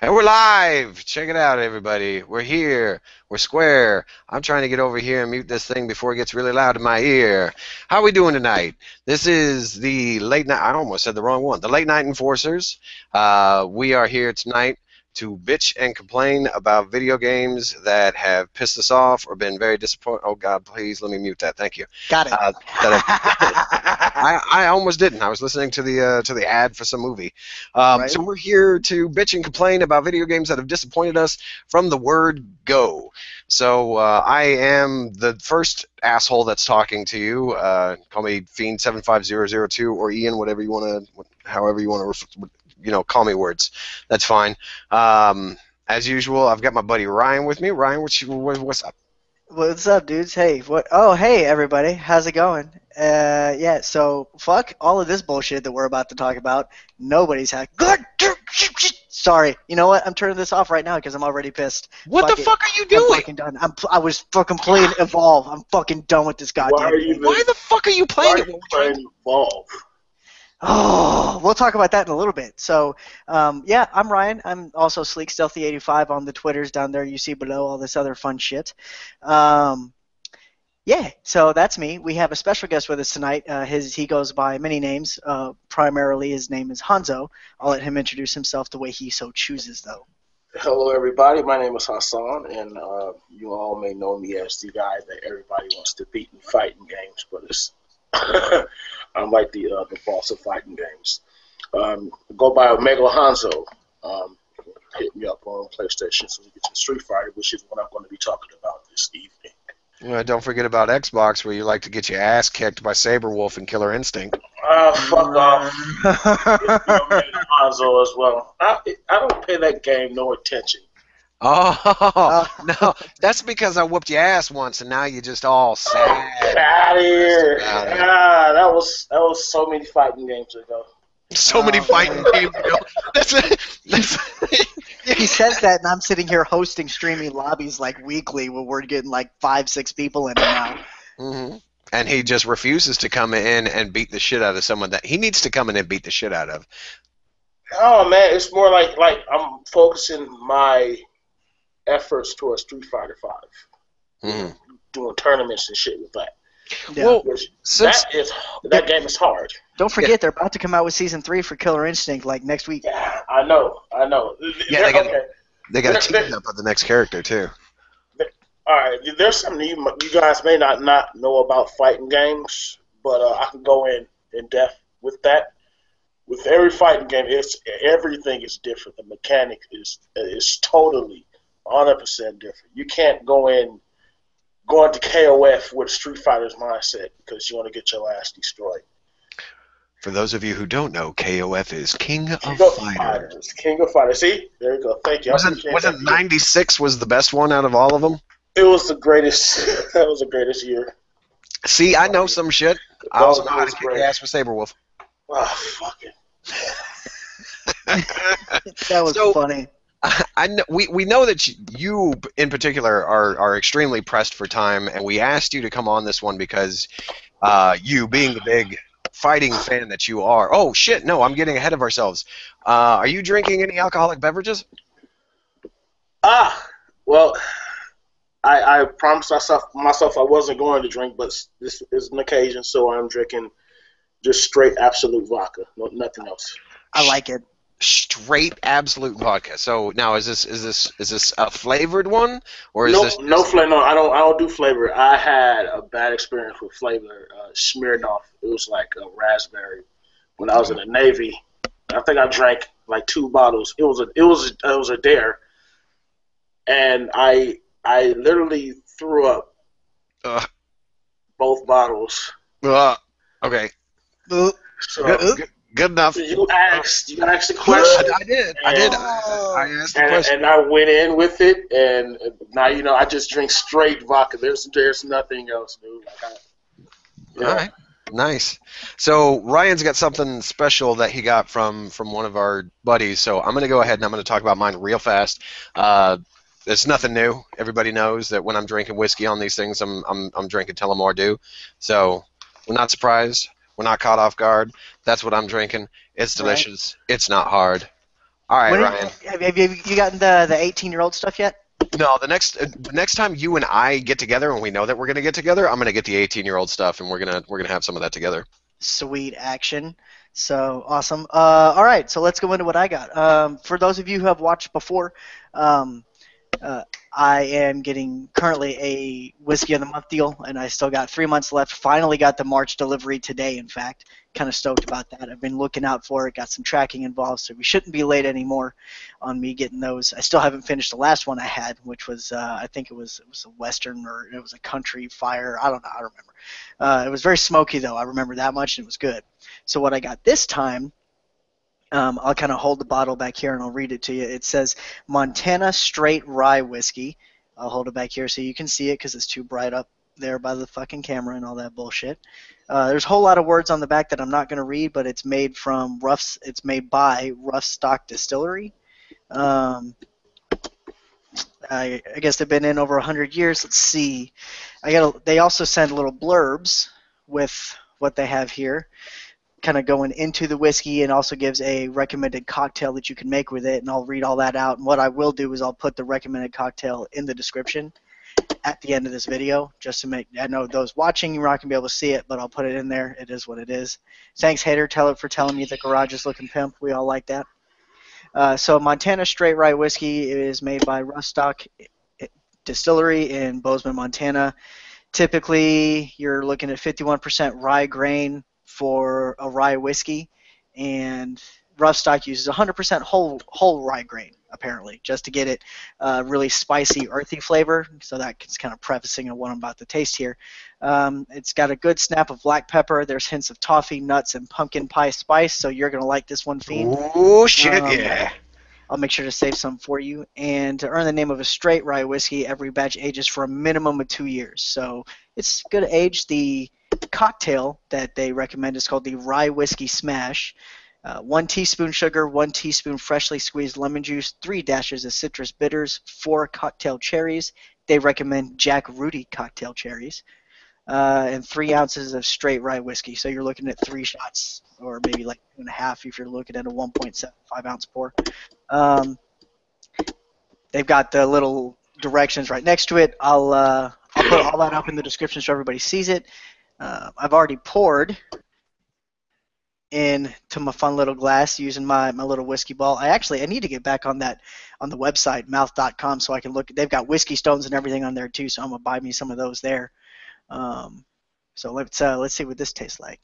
And we're live! Check it out, everybody. We're here. We're square. I'm trying to get over here and mute this thing before it gets really loud in my ear. How are we doing tonight? This is the late night. I almost said the wrong one. The Late Night Enforcers. We are here tonight to bitch and complain about video games that have pissed us off or been very disappointing. Oh, God, please let me mute that. Thank you. Got it. I almost didn't. I was listening to the ad for some movie. Right. So we're here to bitch and complain about video games that have disappointed us from the word go. So I am the first asshole that's talking to you. Call me Fiend75002 or Ian, whatever you want to, however you want to, call me words. That's fine. As usual, I've got my buddy Ryan with me. Ryan, what's up? What's up, dudes? Hey, what? Oh, hey, everybody. How's it going? Yeah. So, fuck all of this bullshit that we're about to talk about. Nobody's had. God, sorry. You know what? I'm turning this off right now because I'm already pissed. What Fuck the it. fuck are you I'm doing? fucking done. I was fucking playing Evolve. I'm fucking done with this goddamn thing. Why the fuck are you playing it? Playing Evolve? Oh, we'll talk about that in a little bit. So, yeah, I'm Ryan. I'm also Sleek Stealthy 85 on the Twitters down there. You see below all this other fun shit. Yeah, so that's me. We have a special guest with us tonight. He goes by many names. Primarily, his name is Hanzo. I'll let him introduce himself the way he so chooses, though. Hello, everybody. My name is Hassan, and you all may know me as the guy that everybody wants to beat in fighting games, but it's I'm like the boss of fighting games. Go by Omega Hanzo. Hit me up on PlayStation so we get to Street Fighter, which is what I'm going to be talking about this evening. Well, don't forget about Xbox, where you like to get your ass kicked by Saberwolf and Killer Instinct. Fuck off. Hanzo as well. I don't pay that game no attention. Oh, no. That's because I whooped your ass once, and now you're just all sad. Get out of here. That was so many fighting games ago. So many fighting games ago. He says that, and I'm sitting here hosting streaming lobbies like weekly where we're getting like 5-6 people in it now. Mm-hmm. And he just refuses to come in and beat the shit out of someone that he needs to come in and beat the shit out of. Oh, man, it's more like I'm focusing my efforts towards Street Fighter 5. Doing tournaments and shit with that. Yeah. Well, that game is hard. Don't forget, they're about to come out with Season 3 for Killer Instinct like next week. Yeah, I know. Yeah, they got to team up with the next character, too. All right, there's something you guys may not know about fighting games, but I can go in depth with that. With every fighting game, everything is different. The mechanic is totally 100% different. You can't go into KOF with Street Fighter's mindset because you want to get your ass destroyed. For those of you who don't know, KOF is King of Fighters. King of Fighters. See? There you go. Thank you. Wasn't 96 was the best one out of all of them? It was the greatest. That was the greatest year. See, I know some shit. I also know how to kick ass for Saberwolf. Oh, fuck it. That was funny. I know, we know that you in particular are extremely pressed for time, and we asked you to come on this one because you, being the big fighting fan that you are. Oh, shit, no, I'm getting ahead of ourselves. Are you drinking any alcoholic beverages? Well, I promised myself I wasn't going to drink, but this is an occasion, so I'm drinking just straight absolute vodka, nothing else. I like it. Straight absolute vodka. So now is this a flavored one or is no flavor? No, I don't do flavor. I had a bad experience with flavor. Smirnoff. It was like a raspberry. When I was in the Navy, I think I drank like 2 bottles. It was a dare, and I literally threw up both bottles. Okay. So, Good enough. You asked the question. I did. I asked the question. And I went in with it, and now I just drink straight vodka. There's nothing else, dude. All right. Nice. So Ryan's got something special that he got from one of our buddies. So I'm going to go ahead and I'm going to talk about mine real fast. It's nothing new. Everybody knows that when I'm drinking whiskey on these things, I'm drinking Tullamore Dew. So we're not surprised. We're not caught off guard. That's what I'm drinking. It's delicious. Right. It's not hard. All right, When Ryan. have you gotten the 18-year-old stuff yet? No, the next time you and I get together and we know that we're gonna get together, I'm gonna get the 18-year-old stuff and we're gonna have some of that together. Sweet action. So awesome. All right, so let's go into what I got. For those of you who have watched before, um, uh, I am getting currently a whiskey of the month deal, and I still got 3 months left. Finally got the March delivery today, in fact. Kind of stoked about that. I've been looking out for it, got some tracking involved, so we shouldn't be late anymore on me getting those. I still haven't finished the last one I had, which was I think it was a Western or it was a Country Fire. I don't know. I don't remember. It was very smoky though. I remember that much, and it was good. So what I got this time, I'll kind of hold the bottle back here and I'll read it to you. It says Montana Straight Rye Whiskey. I'll hold it back here so you can see it because it's too bright up there by the fucking camera and all that bullshit. There's a whole lot of words on the back that I'm not going to read, but it's made from It's made by Roughstock Distillery. I guess they've been in over 100 years. Let's see. They also send little blurbs with what they have here, kind of going into the whiskey, and also gives a recommended cocktail that you can make with it, and I'll read all that out. And what I will do is I'll put the recommended cocktail in the description at the end of this video, just to make, I know those watching, you're not going to be able to see it, but I'll put it in there. It is what it is. Thanks, Hater Teller, for telling me the garage is looking pimp. We all like that. So Montana Straight Rye Whiskey is made by Roughstock Distillery in Bozeman, Montana. Typically, you're looking at 51% rye grain for a rye whiskey, and Roughstock uses 100% whole rye grain, apparently, just to get it really spicy, earthy flavor. So that's kind of prefacing of what I'm about to taste here. It's got a good snap of black pepper. There's hints of toffee, nuts, and pumpkin pie spice, so you're going to like this one, Fiend. Oh shit, yeah. I'll make sure to save some for you. And to earn the name of a straight rye whiskey, every batch ages for a minimum of 2 years. So it's good age. The cocktail that they recommend is called the Rye Whiskey Smash. 1 teaspoon sugar, 1 teaspoon freshly squeezed lemon juice, 3 dashes of citrus bitters, 4 cocktail cherries. They recommend Jack Rudy cocktail cherries. And 3 ounces of straight rye whiskey. So you're looking at 3 shots, or maybe like 2.5 if you're looking at a 1.75 ounce pour. They've got the little directions right next to it. I'll put all that up in the description so everybody sees it. I've already poured into my fun little glass using my little whiskey ball. I need to get back on that on the website mouth.com so I can look. They've got whiskey stones and everything on there too, so I'm gonna buy me some of those there. So let's see what this tastes like.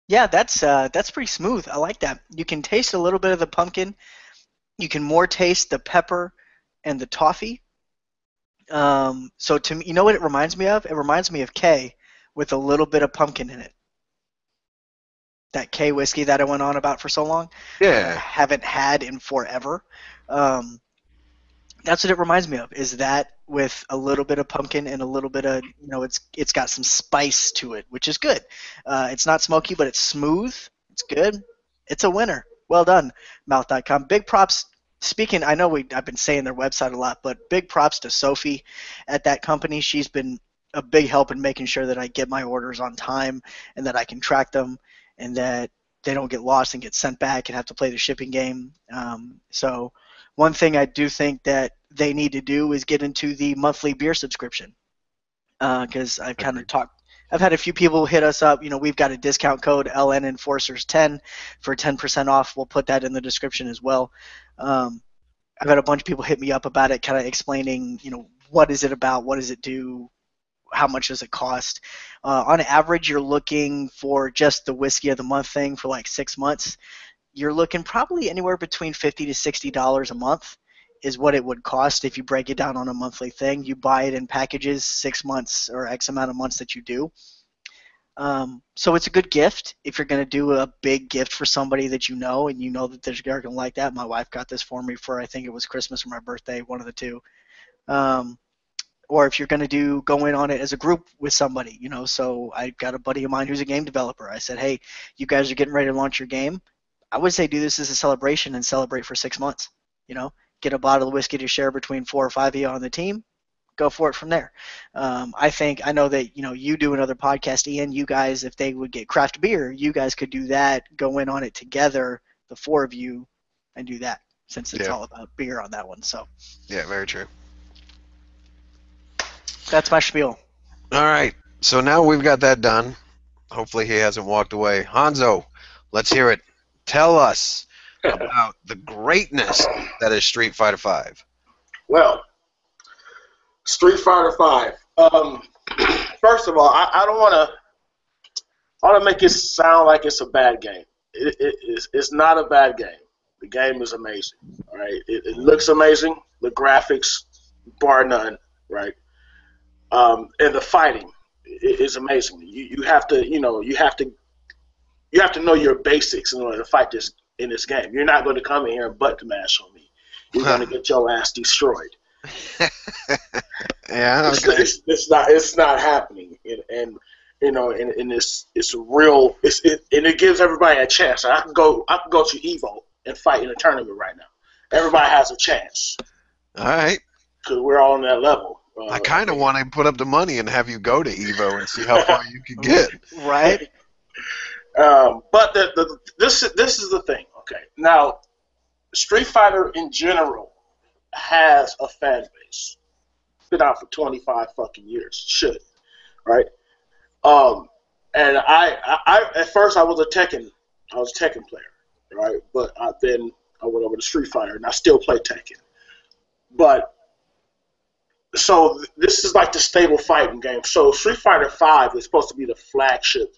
Yeah, that's pretty smooth. I like that. You can taste a little bit of the pumpkin. You can more taste the pepper and the toffee. So to me, you know what it reminds me of? It reminds me of K with a little bit of pumpkin in it. That K whiskey that I went on about for so long. Yeah. Haven't had in forever. That's what it reminds me of, is that with a little bit of pumpkin and a little bit of, it's got some spice to it, which is good. It's not smoky, but it's smooth. It's good. It's a winner. Well done, mouth.com. Big props. Speaking, I know I've been saying their website a lot, but big props to Sophie at that company. She's been a big help in making sure that I get my orders on time and that I can track them and that they don't get lost and get sent back and have to play the shipping game. So one thing I do think that they need to do is get into the monthly beer subscription, because I've kind of I've had a few people hit us up. We've got a discount code LN Enforcers 10 for 10% off. We'll put that in the description as well. I've had a bunch of people hit me up about it, kind of explaining, what is it about, what does it do, how much does it cost. On average, you're looking for just the whiskey of the month thing for like 6 months. You're looking probably anywhere between $50 to $60 a month is what it would cost if you break it down on a monthly thing. You buy it in packages, 6 months or X amount of months that you do. So it's a good gift if you're going to do a big gift for somebody that you know and you know that they're going to like that. My wife got this for me for, I think it was Christmas or my birthday, one of the two. Or if you're going to go in on it as a group with somebody, So I got a buddy of mine who's a game developer. I said, hey, you guys are getting ready to launch your game. I would say do this as a celebration and celebrate for 6 months. Get a bottle of whiskey to share between 4 or 5 of you on the team. go for it from there. I know that you do another podcast, Ian. You guys, if they would get craft beer, you guys could do that. Go in on it together, the four of you, and do that since it's Yeah. all about beer on that one. So Yeah, very true. that's my spiel. All right. So now we've got that done. Hopefully he hasn't walked away. Hanzo, let's hear it. Tell us about the greatness that is Street Fighter V. Well, Street Fighter V. First of all, I don't want to. I want to make it sound like it's a bad game. It's not a bad game. The game is amazing. All right, it looks amazing. The graphics, bar none. Right, and the fighting is amazing. You have to know your basics in order to fight this in this game. You're not going to come in here and butt mash on me. You're going to get your ass destroyed. Yeah, okay. It's not happening, and it's real. And it gives everybody a chance. I can go to Evo and fight in a tournament right now. Everybody has a chance. All right. Because we're all on that level. I kind of want to put up the money and have you go to Evo and see how far you can get. Right. But this is the thing. Okay, now Street Fighter in general has a fan base. Been out for 25 fucking years. Should, right? And I at first I was a Tekken player, right? But then I went over to Street Fighter, and I still play Tekken. But so this is like the stable fighting game. So Street Fighter V is supposed to be the flagship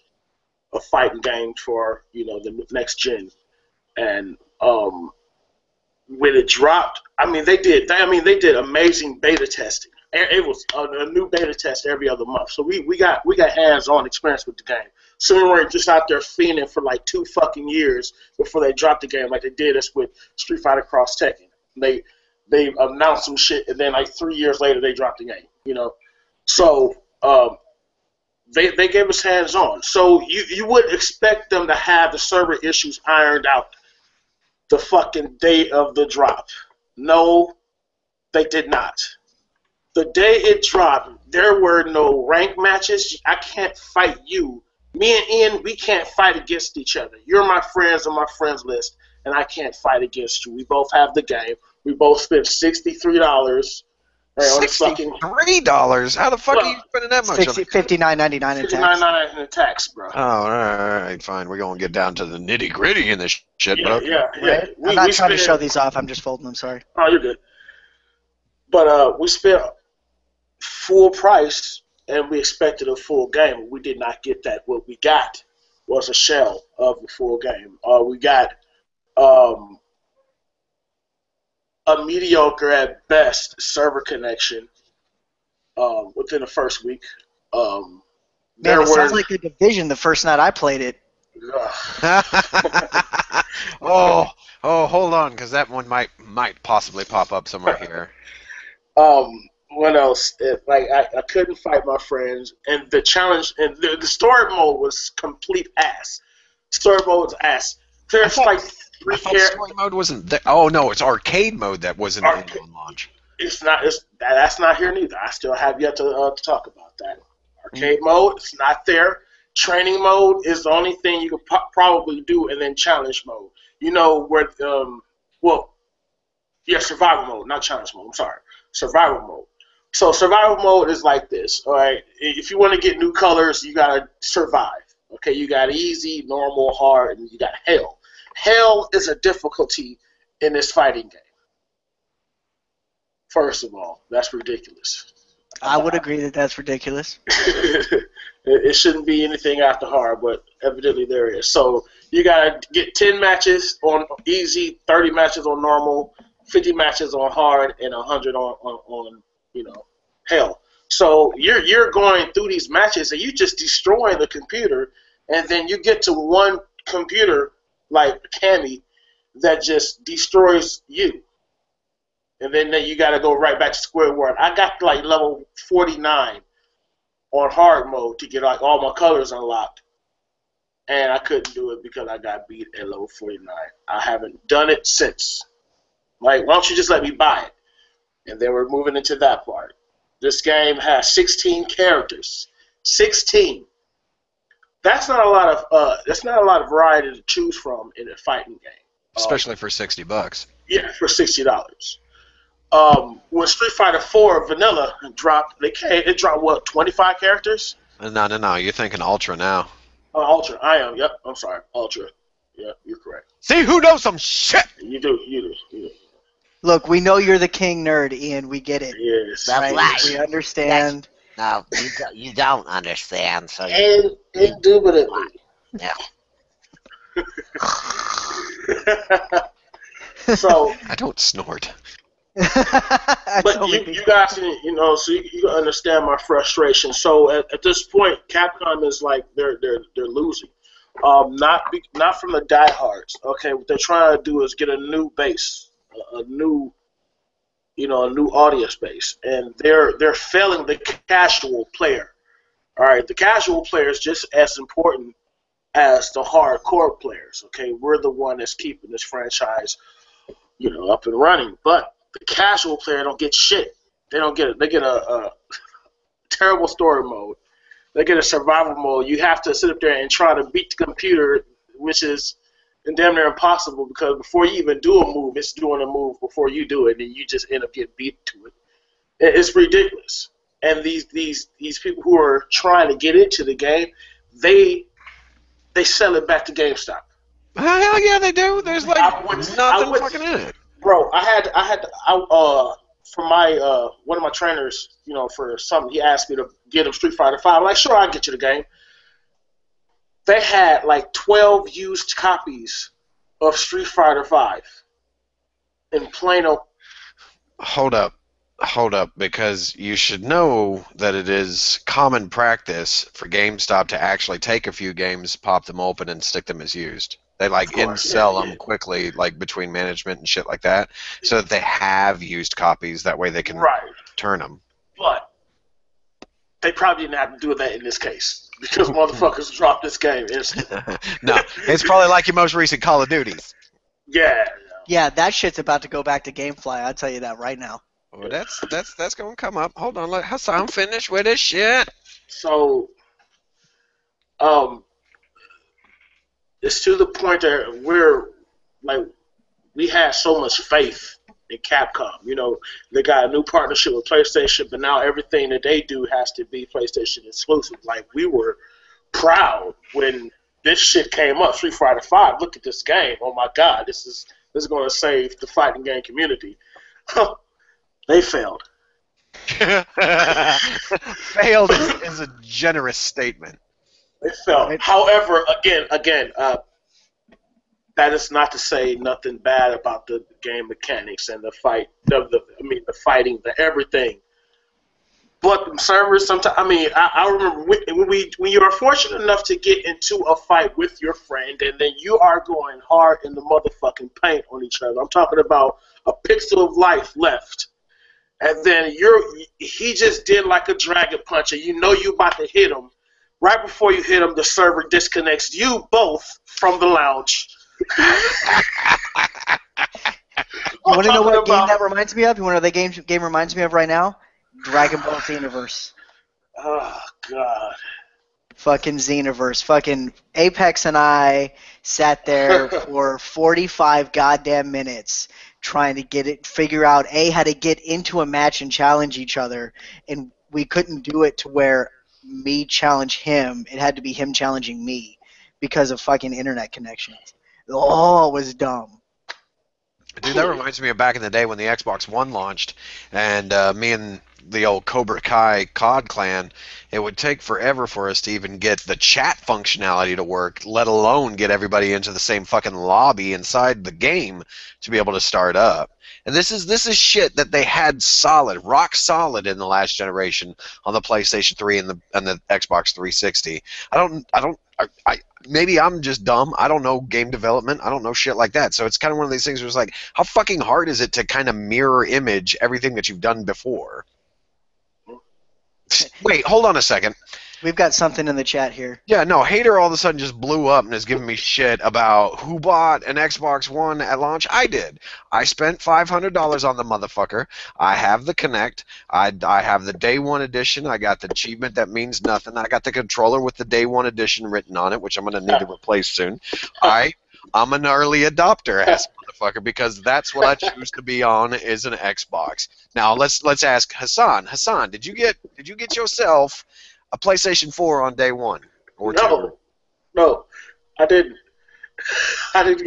of fighting games for the next gen, and when it dropped, they did amazing beta testing. It was a new beta test every other month, so we got hands-on experience with the game. So we weren't just out there fiending for like 2 fucking years before they dropped the game, like they did us with Street Fighter Cross Tekken. They announced some shit, and then like 3 years later they dropped the game. So they gave us hands-on. So you would expect them to have the server issues ironed out the fucking day of the drop. No, they did not. The day it dropped, there were no rank matches. I can't fight you. Me and Ian, we can't fight against each other. You're my friends on my friends list, and I can't fight against you. We both have the game. We both spent $63. $63? How the fuck are you spending that much? $59.99 in tax. $59.99 in tax, bro. Oh, all right, fine. We're gonna get down to the nitty gritty in this shit, bro. Yeah. Right? I'm not trying to show these off. I'm just folding them. Sorry. Oh, you're good. But we spent full price, and we expected a full game. We did not get that. What we got was a shell of the full game. We got a mediocre at best server connection within the first week. Man, it sounds like a division the first night I played it. oh, hold on, because that one might possibly pop up somewhere here. What else? I couldn't fight my friends, and the challenge and the story mode was complete ass. Story mode was ass. There's like 3 characters. Story mode wasn't there. Oh no, it's arcade mode that wasn't in on launch. It's not. That's not here neither. I still have yet to talk about that. Arcade mode, it's not there. Training mode is the only thing you could probably do, and then challenge mode. Where survival mode, not challenge mode. I'm sorry, survival mode. So survival mode is like this. All right, if you want to get new colors, you gotta survive. Okay, you got easy, normal, hard, and you got hell. Hell is a difficulty in this fighting game. First of all, that's ridiculous. I would agree that that's ridiculous. It shouldn't be anything after hard, but evidently there is. So you gotta get 10 matches on easy, 30 matches on normal, 50 matches on hard, and 100 on hell. So you're going through these matches and you just destroying the computer, and then you get to one computer like Cammy that just destroys you. And then you got to go right back to square one. I got like level 49 on hard mode to get like all my colors unlocked, and I couldn't do it because I got beat at level 49. I haven't done it since. Like, why don't you just let me buy it? And then we're moving into that part. This game has 16 characters. 16. That's not a lot of variety to choose from in a fighting game. Especially for $60. Yeah, for $60. When Street Fighter 4 Vanilla dropped, it dropped what, 25 characters? No. You're thinking Ultra now. Ultra. I am. Yep. I'm sorry. Ultra. Yeah, you're correct. See who knows some shit. You do. Look, we know you're the king nerd, Ian. We get it. Yes. That's right. We understand. No, you don't understand. So And indubitably. yeah. So, I don't snort. but you guys, so you can understand my frustration. So at this point, Capcom is like they're losing. Not from the diehards. Okay, what they're trying to do is get a new base, a new audience base, and they're failing the casual player. All right, the casual player is just as important as the hardcore players. Okay, we're the one that's keeping this franchise, up and running. But the casual player don't get shit. They don't get it. They get a terrible story mode. They get a survival mode. You have to sit up there and try to beat the computer, which is damn near impossible because before you even do a move, it's doing a move before you do it, and you just end up getting beat to it. It's ridiculous. And these people who are trying to get into the game, they sell it back to GameStop. Hell yeah, they do. There's nothing fucking in it. Bro, for my one of my trainers, for something, he asked me to get him Street Fighter 5. I'm like, sure, I'll get you the game. They had like 12 used copies of Street Fighter 5 in Plano. Hold up, because you should know that it is common practice for GameStop to actually take a few games, pop them open, and stick them as used. They in-sell them quickly, between management and shit like that, so that they have used copies. That way they can turn them. But they probably didn't have to do that in this case because motherfuckers dropped this game instantly. No, it's probably like your most recent Call of Duties. Yeah. Yeah, that shit's about to go back to GameFly. I'll tell you that right now. Well, that's gonna come up. Hold on, let Hassan finish with this shit. So, it's to the point that we had so much faith in Capcom. They got a new partnership with PlayStation, but now everything that they do has to be PlayStation exclusive. Like, we were proud when this shit came up, Street Fighter 5. Look at this game. Oh my God, this is going to save the fighting game community. They failed. Failed is a generous statement. They failed. However, again, that is not to say nothing bad about the game mechanics and the fight, the fighting, the everything. But the servers sometimes, I remember when you are fortunate enough to get into a fight with your friend, and then you are going hard in the motherfucking paint on each other. I'm talking about a pixel of life left. And then he just did like a dragon punch, and you about to hit him. Right before you hit him, the server disconnects you both from the lounge. You want to know what game that reminds me of? You want to know what game reminds me of right now? Dragon Ball Xenoverse. Oh, God. Fucking Xenoverse. Fucking Apex and I sat there for 45 goddamn minutes trying to figure out how to get into a match and challenge each other, and we couldn't do it to where me challenge him. It had to be him challenging me because of fucking internet connections. Oh, it was dumb. Dude, that reminds me of back in the day when the Xbox One launched, and me and the old Cobra Kai COD clan, it would take forever for us to even get the chat functionality to work, let alone get everybody into the same fucking lobby inside the game to be able to start up. And this is shit that they had rock solid in the last generation on the PlayStation 3 and the Xbox 360. Maybe I'm just dumb. I don't know game development. I don't know shit like that. So it's kind of one of these things where it's like, how fucking hard is it to kind of mirror image everything that you've done before? Wait, hold on a second. We've got something in the chat here. Yeah, no, Hater all of a sudden just blew up and is giving me shit about who bought an Xbox One at launch. I did. I spent $500 on the motherfucker. I have the Kinect. I have the Day One edition. I got the achievement that means nothing. I got the controller with the Day One edition written on it, which I'm going to need to replace soon. I'm an early adopter, ass motherfucker, because that's what I choose to be on is an Xbox. Now let's ask Hassan. Hassan, did you get yourself a PlayStation 4 on day one or two? No, I didn't. I didn't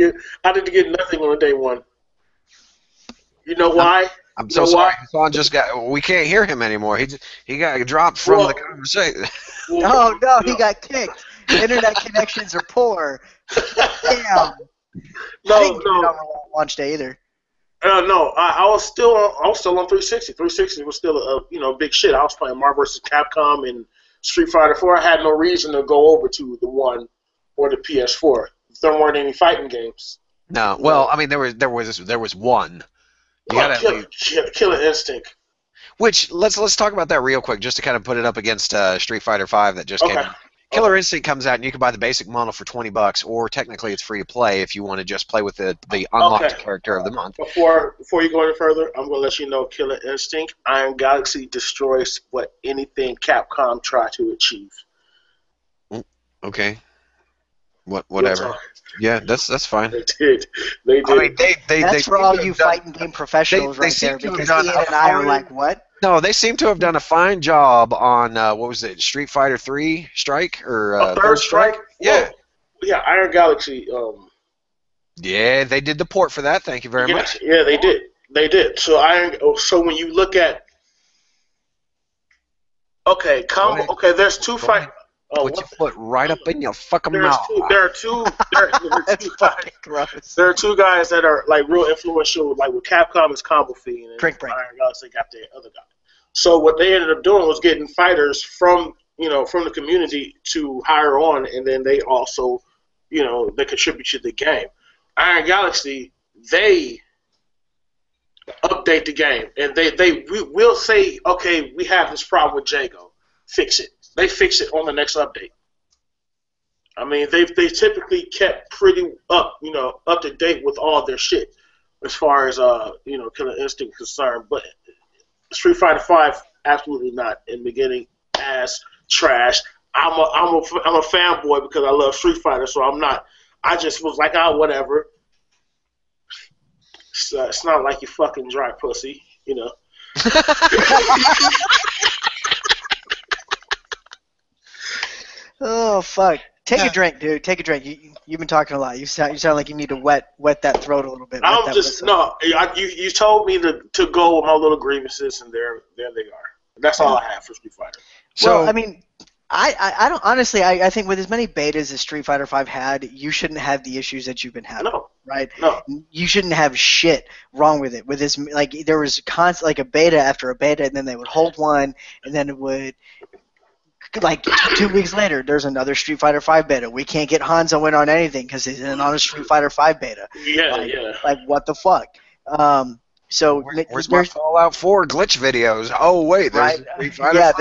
get nothing on day one. You know why? I'm so sorry. Hassan just got. We can't hear him anymore. He got dropped from the conversation. No, he got kicked. Internet connections are poor. Damn. I didn't get it on launch day either. No, I was still on 360. 360 was still a big shit. I was playing Marvel vs. Capcom and Street Fighter 4. I had no reason to go over to the One or the PS4. There weren't any fighting games. No, well, I mean there was one. Killer Instinct. Which let's talk about that real quick, just to kind of put it up against Street Fighter 5 that just came out. Killer Instinct comes out and you can buy the basic model for $20, or technically it's free to play if you want to just play with the unlocked character of the month. Before you go any further, I'm going to let you know Killer Instinct, Iron Galaxy destroys anything Capcom tried to achieve. Okay. Whatever. Yeah, that's fine. They did. I mean, that's for all you fighting game professionals right there, because Ian and I are like, what? No, they seem to have done a fine job on what was it, Street Fighter 3 Strike or Third Strike? Yeah. Yeah, Iron Galaxy. Yeah, they did the port for that. Thank you very much. Yeah, they did. They did. So when you look at there's two fight. Put your foot right up in your fucking mouth. There are two guys that are like real influential. Like with Capcom, it's Combo Fiend, and Iron Galaxy got the other guy. So what they ended up doing was getting fighters from the community to hire on, and then they also, they contribute to the game. Iron Galaxy, they update the game, and they will say, okay, we have this problem with Jago, fix it. They fix it on the next update. I mean, they typically kept pretty up to date with all their shit as far as Killer Instinct concerned. But Street Fighter 5, absolutely not. In the beginning, ass trash. I'm a fanboy because I love Street Fighter, so I'm not. I just was like, whatever. It's not like you fucking dry pussy, Oh fuck! Take a drink, dude. Take a drink. You've been talking a lot. You sound like you need to wet that throat a little bit. You told me to go with my little grievances, and there they are. That's all I have for Street Fighter. So I mean, I don't honestly. I think with as many betas as Street Fighter 5 had, you shouldn't have the issues that you've been having. No. Right? No. You shouldn't have shit wrong with it. With this, like there was a beta after a beta, and then they would hold one, and then it would. Like 2 weeks later, there's another Street Fighter 5 beta. We can't get Hanzo in on anything because he's in on a Street Fighter 5 beta. Yeah. Like what the fuck? So where's my Fallout 4 glitch videos? Oh wait, there's Street Fighter 5.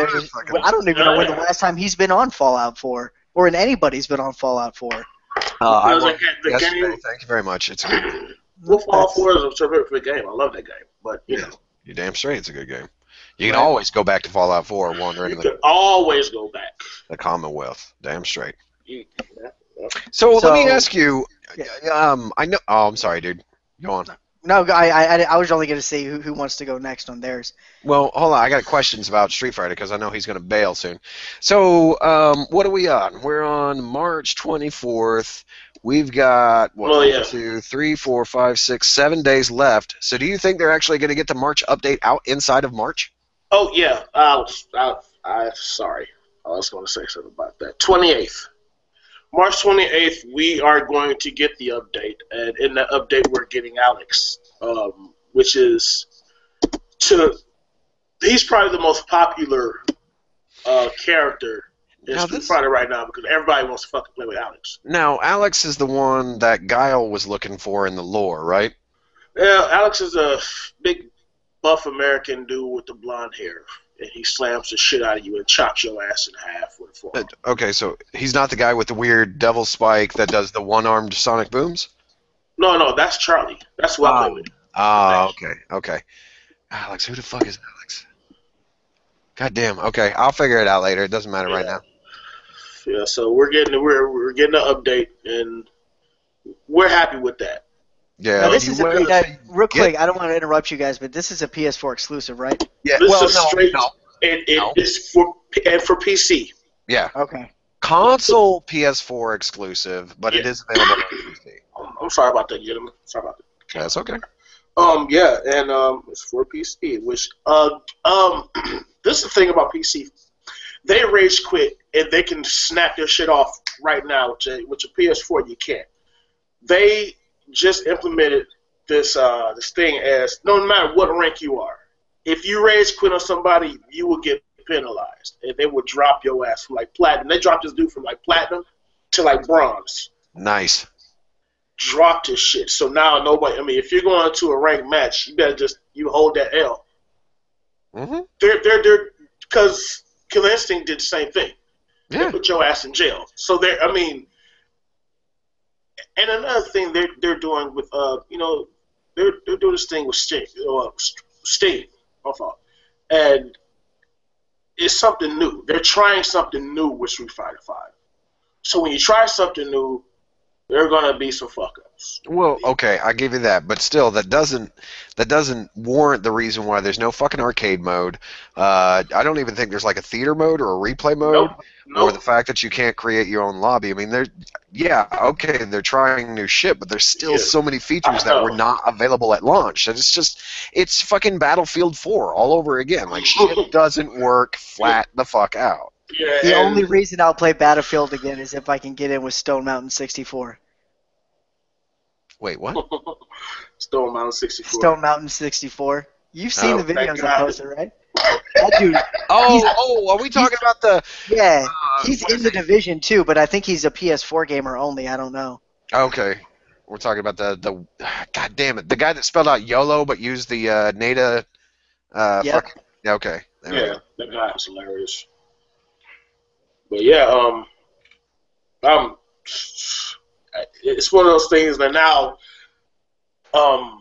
I don't even know when the last time he's been on Fallout 4, or in anybody's been on Fallout 4. Yesterday. Thank you very much. It's a good game. Well, Fallout 4 is a terrific game. I love that game, but you're damn straight. It's a good game. You can always go back to Fallout 4 and wander into always go back. The Commonwealth. Damn straight. So let me ask you. I know. Oh, I'm sorry, dude. Go on. No, I was only going to see who wants to go next on theirs. Well, hold on. I got questions about Street Fighter because I know he's going to bail soon. So what are we on? We're on March 24th. We've got 1, 2, 3, 4, 5, 6, 7 days left. So do you think they're actually going to get the March update out inside of March? Oh, yeah. Sorry. I was going to say something about that. 28th. March 28th, we are going to get the update. And in that update, we're getting Alex, which is he's probably the most popular character in Street Fighter right now because everybody wants to fucking play with Alex. Now, Alex is the one that Guile was looking for in the lore, right? Yeah, Alex is a big buff American dude with the blonde hair. and he slams the shit out of you and chops your ass in half with a forearm. Okay, so he's not the guy with the weird devil spike that does the one-armed sonic booms? No, that's Charlie. That's who I play with. Oh, okay. Alex, who the fuck is Alex? God damn. Okay, I'll figure it out later. It doesn't matter right now. Yeah, so we're getting an update, and we're happy with that. Yeah. Now, this is real quick. I don't want to interrupt you guys, but this is a PS4 exclusive, right? Yeah. This is straight. No. It's for PC. Yeah. Okay. Console PS4 exclusive, but it is available on PC. I'm sorry about that, gentlemen. Sorry about that. That's okay. It's for PC. Which this is the thing about PC. They rage quit and they can snap their shit off right now. With a PS4, you can't. They just implemented this thing as no matter what rank you are, if you rage quit on somebody, you will get penalized, and they will drop your ass from like platinum. They dropped this dude from like platinum to like bronze. Nice. Drop this shit. So now nobody. I mean, if you're going to a ranked match, you better you hold that L. Mm-hmm. They're because Killer Instinct did the same thing. Yeah. They put your ass in jail. So and another thing they're doing with they're doing this thing with Steam. My fault. And it's something new. They're trying something new with Street Fighter V. So when you try something new, there are gonna be some fuck ups. Well, okay, I give you that, but still, that doesn't warrant the reason why there's no fucking arcade mode. I don't even think there's like a theater mode or a replay mode, or the fact that you can't create your own lobby. I mean, they're trying new shit, but there's still so many features that were not available at launch. And it's fucking Battlefield 4 all over again. Like, shit doesn't work flat the fuck out. Yeah, the only reason I'll play Battlefield again is if I can get in with Stone Mountain 64. Wait, what? Stone Mountain 64. Stone Mountain 64. You've seen the videos I posted, right? That dude. Are we talking about the? Yeah, he's in the division too, but I think he's a PS4 gamer only. I don't know. Okay, we're talking about the. God damn it, the guy that spelled out YOLO but used the NADA. Yep. Okay. That guy is hilarious. But yeah, it's one of those things that now, the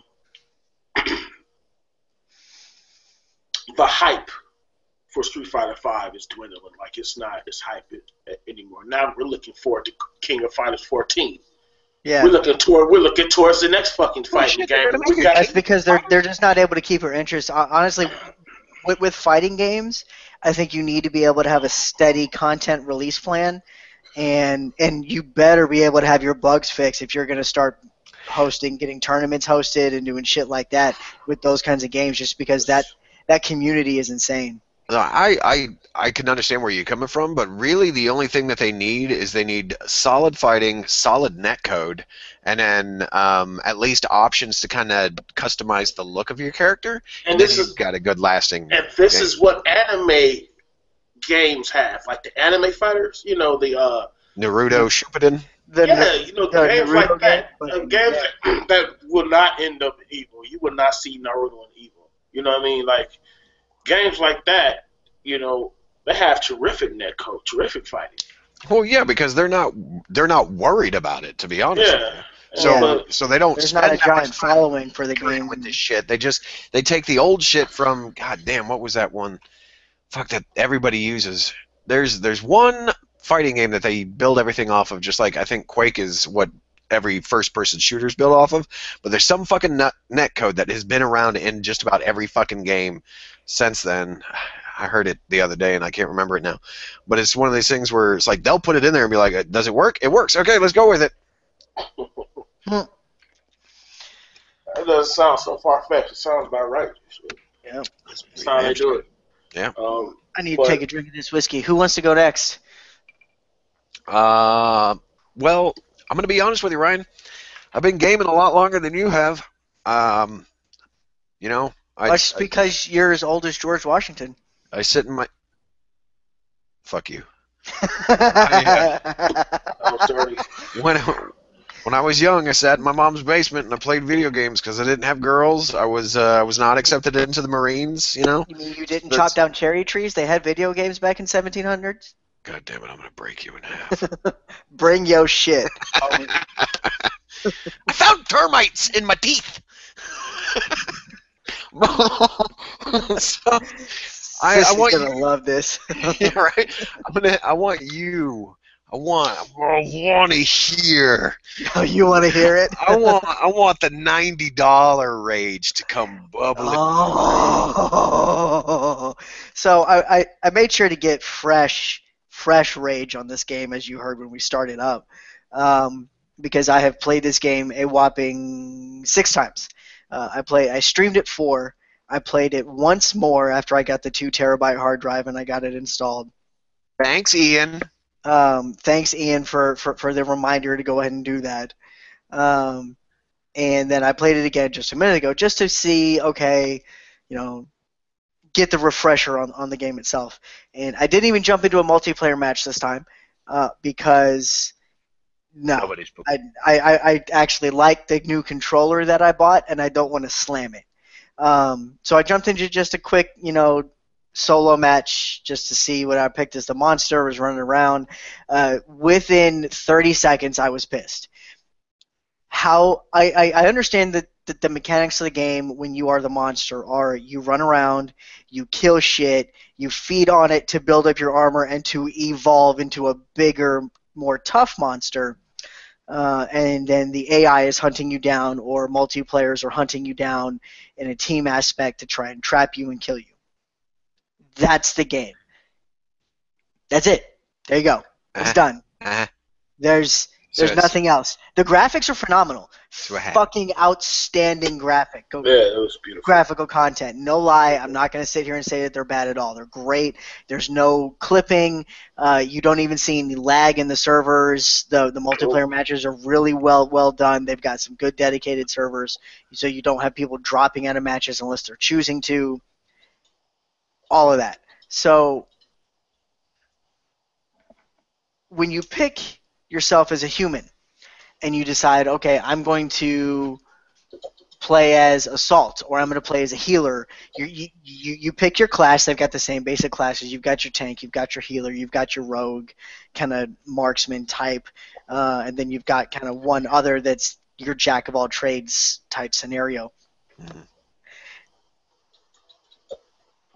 hype for Street Fighter V is dwindling. Like it's not as hype anymore. Now we're looking forward to King of Fighters 14. Yeah, we're looking towards the next fucking fighting game. That's because they're just not able to keep our interest. Honestly, with fighting games, I think you need to be able to have a steady content release plan, and you better be able to have your bugs fixed if you're going to start getting tournaments hosted and doing shit like that with those kinds of games, just because that community is insane. No, I can understand where you're coming from, but really the only thing that they need solid fighting, solid netcode, and then at least options to kind of customize the look of your character. And this has got a good lasting. And this is what anime games have, like the anime fighters. You know the Naruto Shippuden. Games like that. Games that will not end up evil. You will not see Naruto in evil. You know what I mean? Like. Games like that, they have terrific netcode, terrific fighting. Well, yeah, because they're not worried about it, to be honest. Yeah. So they don't. There's not a giant following for the game with this shit. They take the old shit from. God damn, what was that one? Fuck, that everybody uses. There's one fighting game that they build everything off of, just like I think Quake is what every first-person shooter's built off of. But there's some fucking netcode that has been around in just about every fucking game since then. I heard it the other day and I can't remember it now. But it's one of these things where it's like they'll put it in there and be like, does it work? It works. Okay, let's go with it. That doesn't sound so far-fetched. It sounds about right. Yeah. That's how they do it. Yeah. I need to take a drink of this whiskey. Who wants to go next? Well, I'm going to be honest with you, Ryan. I've been gaming a lot longer than you have. That's because you're as old as George Washington. I sit in my... Fuck you. When I was young, I sat in my mom's basement and I played video games because I didn't have girls. I was not accepted into the Marines. You know. You mean you didn't That's- chop down cherry trees? They had video games back in 1700s? God damn it! I'm gonna break you in half. Bring yo shit. I found termites in my teeth. So, I Sister's want gonna love this. yeah, right. I want you. I want to hear. You want to hear it? I want the $90 rage to come bubbling. Oh. So I made sure to get fresh rage on this game, as you heard when we started up, because I have played this game a whopping 6 times. I streamed it 4. I played it once more after I got the 2 terabyte hard drive and I got it installed. Thanks, Ian. Thanks, Ian, for the reminder to go ahead and do that. And then I played it again just a minute ago just to see, okay, get the refresher on the game itself. And I didn't even jump into a multiplayer match this time because Nobody's I actually like the new controller that I bought and I don't want to slam it. So I jumped into just a quick, solo match just to see what I picked as the monster. Was running around. Within 30 seconds, I was pissed. How I understand that the mechanics of the game when you are the monster are you run around, you kill shit, you feed on it to build up your armor and to evolve into a bigger, more tough monster. And then the AI is hunting you down, or multiplayers are hunting you down in a team aspect to try and trap you and kill you. That's the game. That's it. There you go. It's done. There's nothing else. The graphics are phenomenal. Fucking outstanding graphic. Yeah, it was beautiful. Graphical content. No lie, I'm not going to sit here and say that they're bad at all. They're great. There's no clipping. You don't even see any lag in the servers. The multiplayer matches are really well done. They've got some good dedicated servers, so you don't have people dropping out of matches unless they're choosing to. All of that. So when you pick yourself as a human and you decide, okay, I'm going to play as Assault or I'm going to play as a healer, you pick your class. They've got the same basic classes. You've got your tank, you've got your healer, you've got your rogue kind of marksman type, and then you've got kind of one other that's your jack of all trades type scenario. Mm-hmm.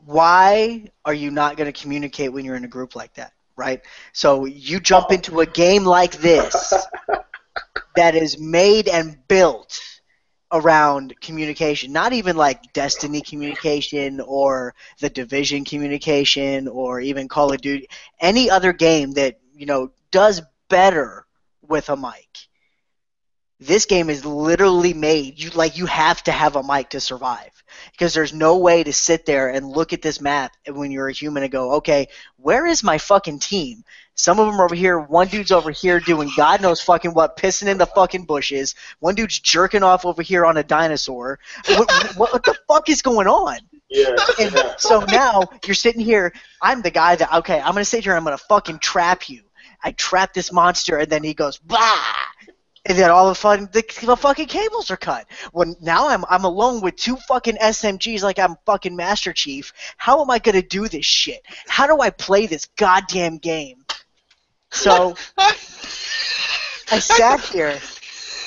Why are you not going to communicate when you're in a group like that, right? So you jump into a game like this that is made and built around communication, not even like Destiny communication or the Division communication or even Call of Duty, any other game that, does better with a mic. This game is literally made, you have to have a mic to survive, because there's no way to sit there and look at this map when you're a human and go, okay, where is my fucking team? Some of them are over here, one dude's over here doing God knows fucking what, pissing in the fucking bushes, one dude's jerking off over here on a dinosaur. What the fuck is going on? Yeah. And so now you're sitting here, I'm the guy that, okay, I'm going to sit here and I'm going to fucking trap you. I trap this monster, and then he goes, bah! And then all of a sudden, the fucking cables are cut. Well, now I'm alone with 2 fucking SMGs like I'm fucking Master Chief. How am I going to do this shit? How do I play this goddamn game? So, I sat here.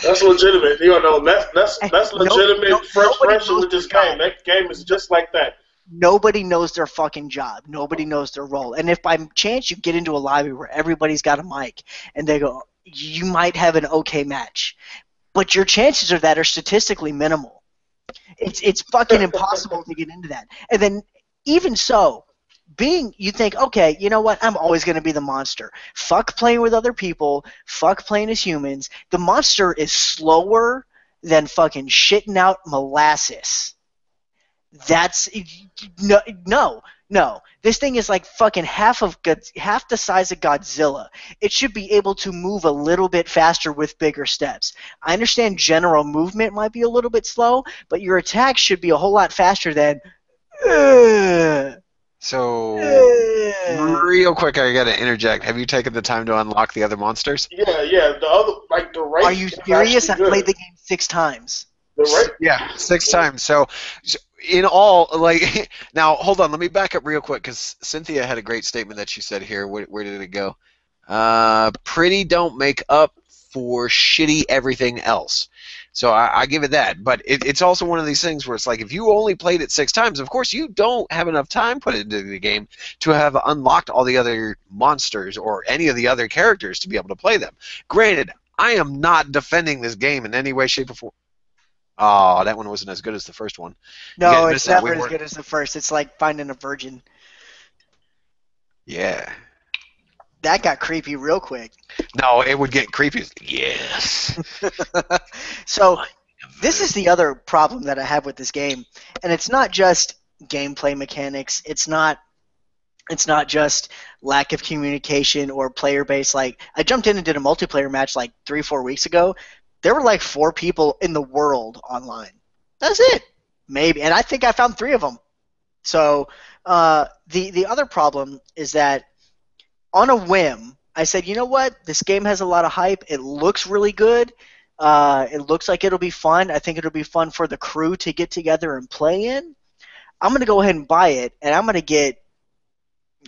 That's legitimate. That's legitimate frustration with this game. That game is just like that. Nobody knows their fucking job. Nobody knows their role. And if by chance you get into a lobby where everybody's got a mic, and they go, you might have an okay match, but your chances of that are statistically minimal. It's fucking impossible to get into that. And then even so, you think, okay, you know what? I'm always going to be the monster. Fuck playing with other people. Fuck playing as humans. The monster is slower than fucking shitting out molasses. That's no. This thing is like fucking half the size of Godzilla. It should be able to move a little bit faster with bigger steps. I understand general movement might be a little bit slow, but your attack should be a whole lot faster than. So, Eh. real quick, I gotta interject. Have you taken the time to unlock the other monsters? Yeah. The other, like the Are race you is serious? actually I played good. the game 6 times. The rate. Yeah, 6 times. So in all, like, now hold on. Let me back up real quick because Cynthia had a great statement that she said here. Where did it go? Pretty don't make up for shitty everything else. So I give it that. But it's also one of these things where it's like if you only played it 6 times, of course you don't have enough time put into the game to have unlocked all the other monsters or any of the other characters to be able to play them. Granted, I am not defending this game in any way, shape, or form. Oh, that one wasn't as good as the first one. You No, guys it's missed that. We never as weren't. good as the first. It's like finding a virgin. Yeah. That got creepy real quick. No, it would get creepy. Yes. So this is the other problem that I have with this game, and it's not just gameplay mechanics. It's not just lack of communication or player base. Like I jumped in and did a multiplayer match like 3-4 weeks ago. There were like 4 people in the world online. That's it. Maybe, and I think I found 3 of them. So the other problem is that on a whim, I said, you know what? This game has a lot of hype. It looks really good. It looks like it'll be fun. I think it'll be fun for the crew to get together and play in. I'm going to go ahead and buy it, and I'm going to get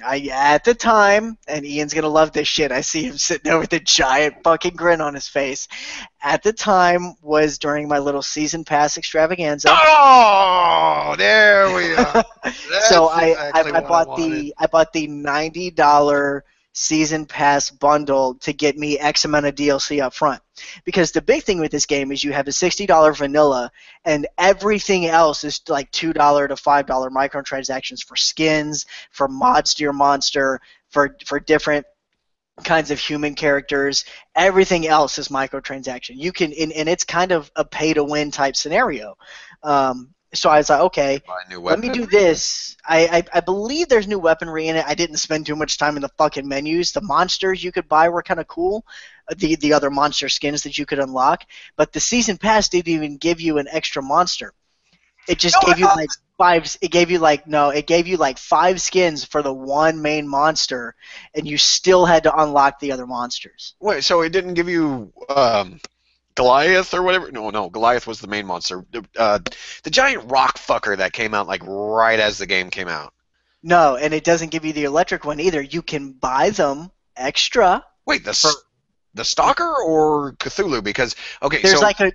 at the time, and Ian's going to love this shit. I see him sitting there with a giant fucking grin on his face. At the time was during my little season pass extravaganza. Oh, there we are. So Exactly I what bought wanted. I bought the $90 season pass bundle to get me X amount of DLC up front. Because the big thing with this game is you have a $60 vanilla, and everything else is like $2 to $5 microtransactions for skins, for mods to your monster, for different kinds of human characters. Everything else is microtransaction. You can, and it's kind of a pay-to-win type scenario. So I was like, okay, Buy a new let me weapon. do this. I believe there's new weaponry in it. I didn't spend too much time in the fucking menus. The monsters you could buy were kind of cool. The other monster skins that you could unlock. But the season pass didn't even give you an extra monster. It just gave you like 5. It gave you like no. It gave you like 5 skins for the one main monster, and you still had to unlock the other monsters. Wait, so it didn't give you Goliath or whatever? No, Goliath was the main monster. The giant rock fucker that came out like right as the game came out. No, and it doesn't give you the electric one either. You can buy them extra. Wait, the Stalker or Cthulhu? Because okay, There's so like a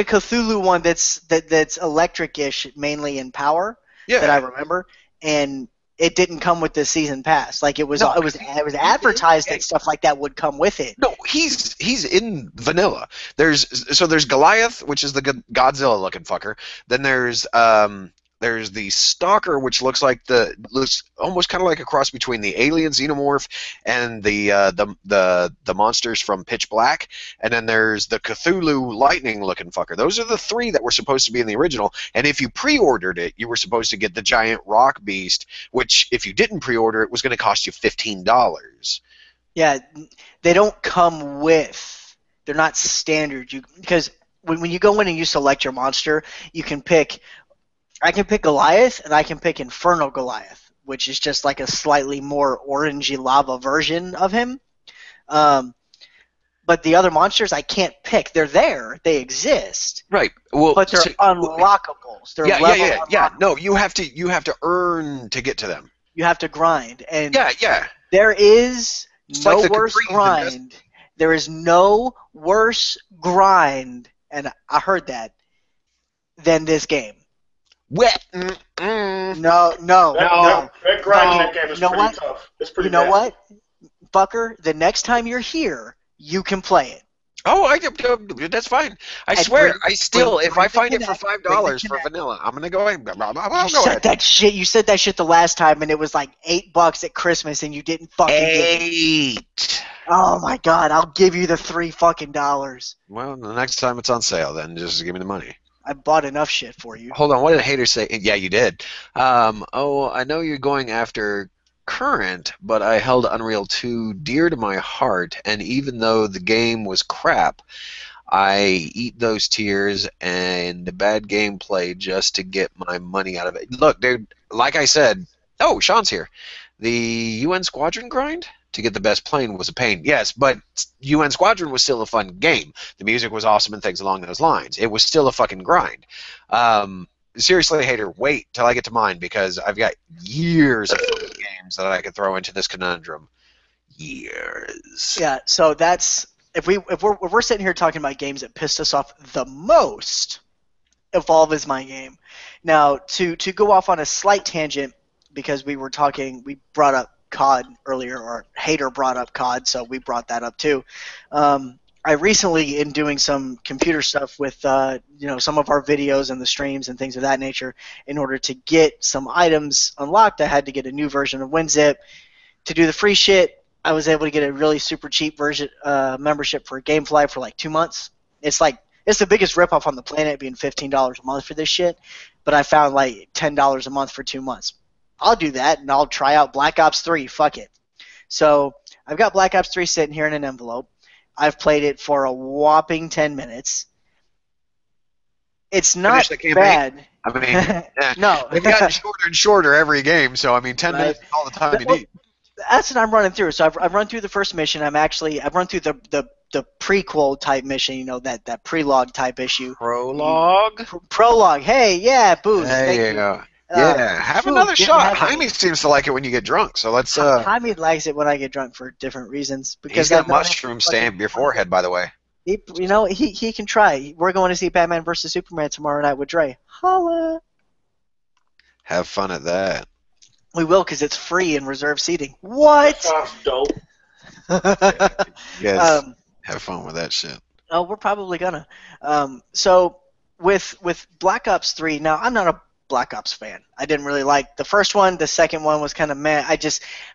Cthulhu one that's electric-ish, mainly in power, yeah, that I remember, and it didn't come with the season pass. Like it was No, it was advertised that stuff like that would come with it. no, he's in vanilla. There's Goliath, which is the Godzilla looking fucker. Then there's the Stalker, which looks almost kind of like a cross between the alien xenomorph and the monsters from Pitch Black. And then there's the Cthulhu lightning looking fucker. Those are the 3 that were supposed to be in the original. And if you pre-ordered it, you were supposed to get the giant rock beast, which if you didn't pre-order it was going to cost you $15. Yeah, they don't come with. They're not standard. Because when you go in and you select your monster, you can pick. I can pick Goliath, and I can pick Infernal Goliath, which is just like a slightly more orangey lava version of him. But the other monsters I can't pick. They're there. They exist. Right. Well, But they're unlockables. They're level yeah. No, you have to earn to get to them. You have to grind. And Yeah. there is It's no like the worse Capri grind. There is no worse grind, and I heard that, than this game. Wet. No. That grind in No. that game is You know pretty what? tough. It's pretty You know nasty. what, fucker? The next time you're here, you can play it. Oh, that's fine. I And swear, bring if I the find it for Kinect, $5 bring the for Kinect. vanilla, I'm gonna go ahead. You said that shit. You said that shit the last time, and it was like $8 at Christmas, and you didn't fucking get it. 8. Oh my god! I'll give you the $3 fucking dollars. Well, the next time it's on sale, then just give me the money. I bought enough shit for you. Hold on, what did haters say? Yeah, you did. I know you're going after current, but I held Unreal 2 dear to my heart, and even though the game was crap, I eat those tears and the bad gameplay just to get my money out of it. Look, dude, like I said, Oh, Sean's here. The UN Squadron grind to get the best plane was a pain. Yes, but UN Squadron was still a fun game. The music was awesome and things along those lines. It was still a fucking grind. Seriously, hater, wait till I get to mine because I've got years of games that I could throw into this conundrum. Years. Yeah, so that's if we're sitting here talking about games that pissed us off the most, Evolve is my game. Now, to go off on a slight tangent, because we brought up COD earlier, or Hater brought up COD, so we brought that up too. I recently, in doing some computer stuff with some of our videos and the streams and things of that nature, in order to get some items unlocked, I had to get a new version of WinZip. To do the free shit, I was able to get a really super cheap version membership for GameFly for like 2 months. It's the biggest ripoff on the planet, being $15 a month for this shit, but I found like $10 a month for 2 months. I'll do that, and I'll try out Black Ops 3. Fuck it. So I've got Black Ops 3 sitting here in an envelope. I've played it for a whopping 10 minutes. It's not bad. I mean, no. They've gotten shorter and shorter every game, so I mean, 10 minutes is all the time you need. That's what I'm running through. So I've run through the first mission. I've run through the prequel type mission, that prologue type issue. Prologue? Prologue. Hey, yeah, booze. Hey, yeah, have another shot. Jaime seems to like it when you get drunk, so let's. Jaime likes it when I get drunk for different reasons. Because he's got mushroom stamp your forehead, by the way. He can try. We're going to see Batman vs Superman tomorrow night with Dre. Holla. Have fun at that. We will, because it's free and reserved seating. What? That sounds dope. Yes. Have fun with that shit. Oh, we're probably gonna. So with Black Ops 3, now I'm not a Black Ops fan. I didn't really like the first one. The second one was kind of meh.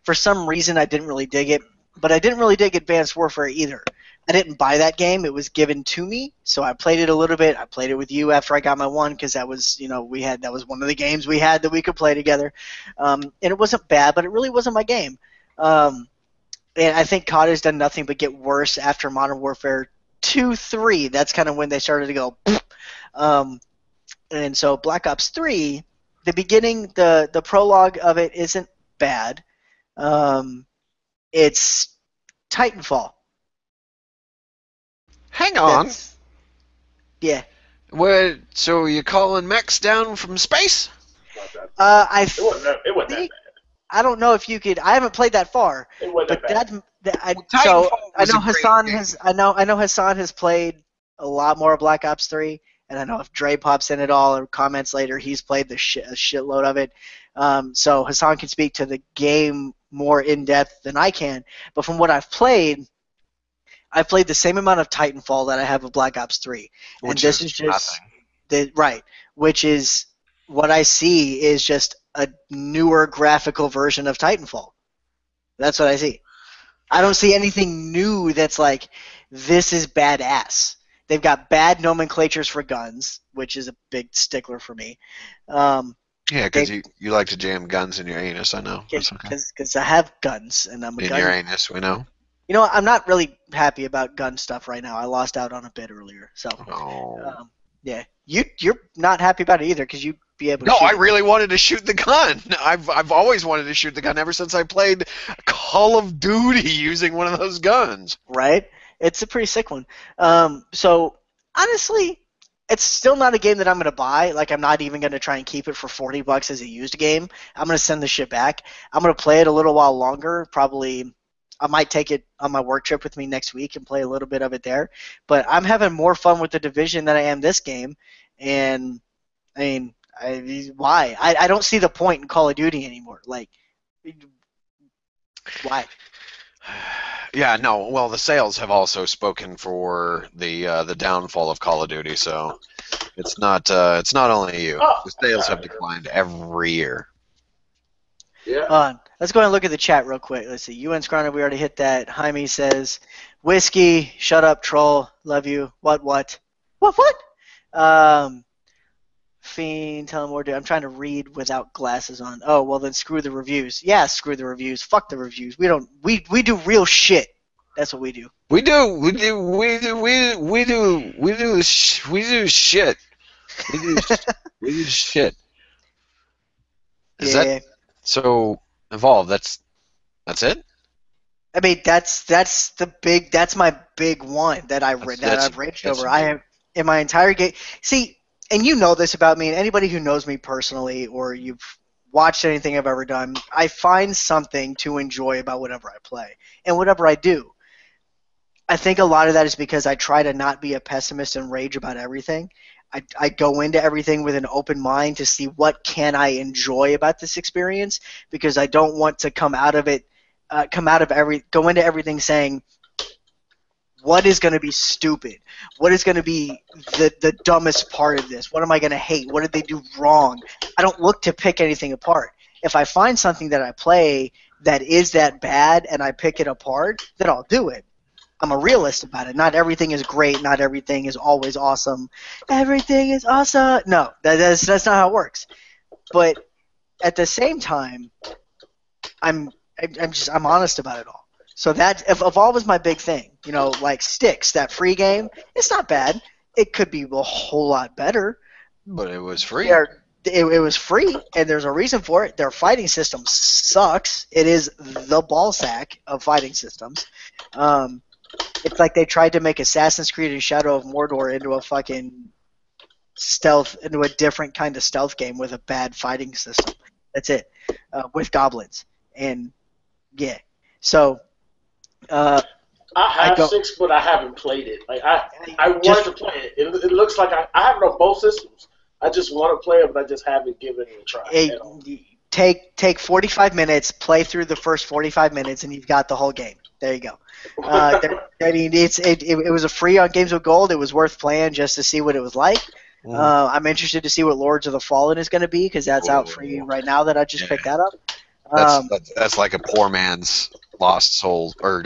For some reason, I didn't really dig it. But I didn't really dig Advanced Warfare either. I didn't buy that game. It was given to me, so I played it a little bit. I played it with you after I got my one, because that was, that was one of the games we had that we could play together. And it wasn't bad, but it really wasn't my game. And I think COD has done nothing but get worse after Modern Warfare 2, 3. That's kind of when they started to go. And so Black Ops 3, the beginning, the prologue of it isn't bad. It's Titanfall. Hang on. Yeah. What? So you're calling mechs down from space? It wasn't that bad. I don't know if you could. I haven't played that far. It wasn't that bad. I know Hassan has. I know Hassan has played a lot more of Black Ops 3, and I know if Dre pops in at all or comments later, he's played a shitload of it. So Hassan can speak to the game more in depth than I can. But from what I've played the same amount of Titanfall that I have of Black Ops 3, and this is just which is what I see is just a newer graphical version of Titanfall. That's what I see. I don't see anything new that's like, this is badass. They've got bad nomenclatures for guns, which is a big stickler for me. Yeah, because you like to jam guns in your anus, I know. Because I have guns, and I'm a gun. In your anus, we know. You know what? I'm not really happy about gun stuff right now. I lost out on a bit earlier. So, yeah. You're not happy about it either, because you'd be able to shoot. I really wanted to shoot the gun. I've always wanted to shoot the gun ever since I played Call of Duty using one of those guns. Right? It's a pretty sick one. So, honestly, it's still not a game that I'm going to buy. Like, I'm not even going to try and keep it for $40 as a used game. I'm going to send the shit back. I'm going to play it a little while longer. Probably, I might take it on my work trip with me next week and play a little bit of it there. But I'm having more fun with The Division than I am this game. And, I mean, why? I don't see the point in Call of Duty anymore. Like, why? Yeah, no. Well, the sales have also spoken for the downfall of Call of Duty, so it's not only you. The sales have declined every year. Yeah. Let's go and look at the chat real quick. Let's see. UN Scrawner, we already hit that. Jaime says, "Whiskey, shut up, troll. Love you. What? Fiend, tell him more. Dude, I'm trying to read without glasses on. Oh, well then screw the reviews. Yeah, screw the reviews. Fuck the reviews. We do real shit. That's what we do. We do shit. We do shit. Is So Evolve. That's it. I mean, that's my big one that I've raged over. I have in my entire game. See, and you know this about me, and anybody who knows me personally, or you've watched anything I've ever done, I find something to enjoy about whatever I play and whatever I do. I think a lot of that is because I try to not be a pessimist and rage about everything. I go into everything with an open mind to see what can I enjoy about this experience, because I don't want to go into everything saying what is going to be stupid, what is going to be the dumbest part of this, what am I going to hate, what did they do wrong. I don't look to pick anything apart. If I find something that I play that is that bad and I pick it apart, then I'll do it. I'm a realist about it. Not everything is great. Not everything is always awesome. Everything is awesome. No, that's not how it works. But at the same time, I'm honest about it all. So that Evolve is my big thing. You know, like Styx, that free game. It's not bad. It could be a whole lot better. But it was free. It was free, and there's a reason for it. Their fighting system sucks. It is the ballsack of fighting systems. It's like they tried to make Assassin's Creed and Shadow of Mordor into a different kind of stealth game with a bad fighting system. That's it, with goblins. And yeah, so I have 6, but I haven't played it. Like I wanted to play it. It looks like I have it on both systems. I just want to play it, but I just haven't given it a try. Take 45 minutes, play through the first 45 minutes, and you've got the whole game. There you go. I mean, it was a free on Games with Gold. It was worth playing just to see what it was like. I'm interested to see what Lords of the Fallen is going to be, because that's out for you right now that I just picked that up. That's like a poor man's Lost Souls or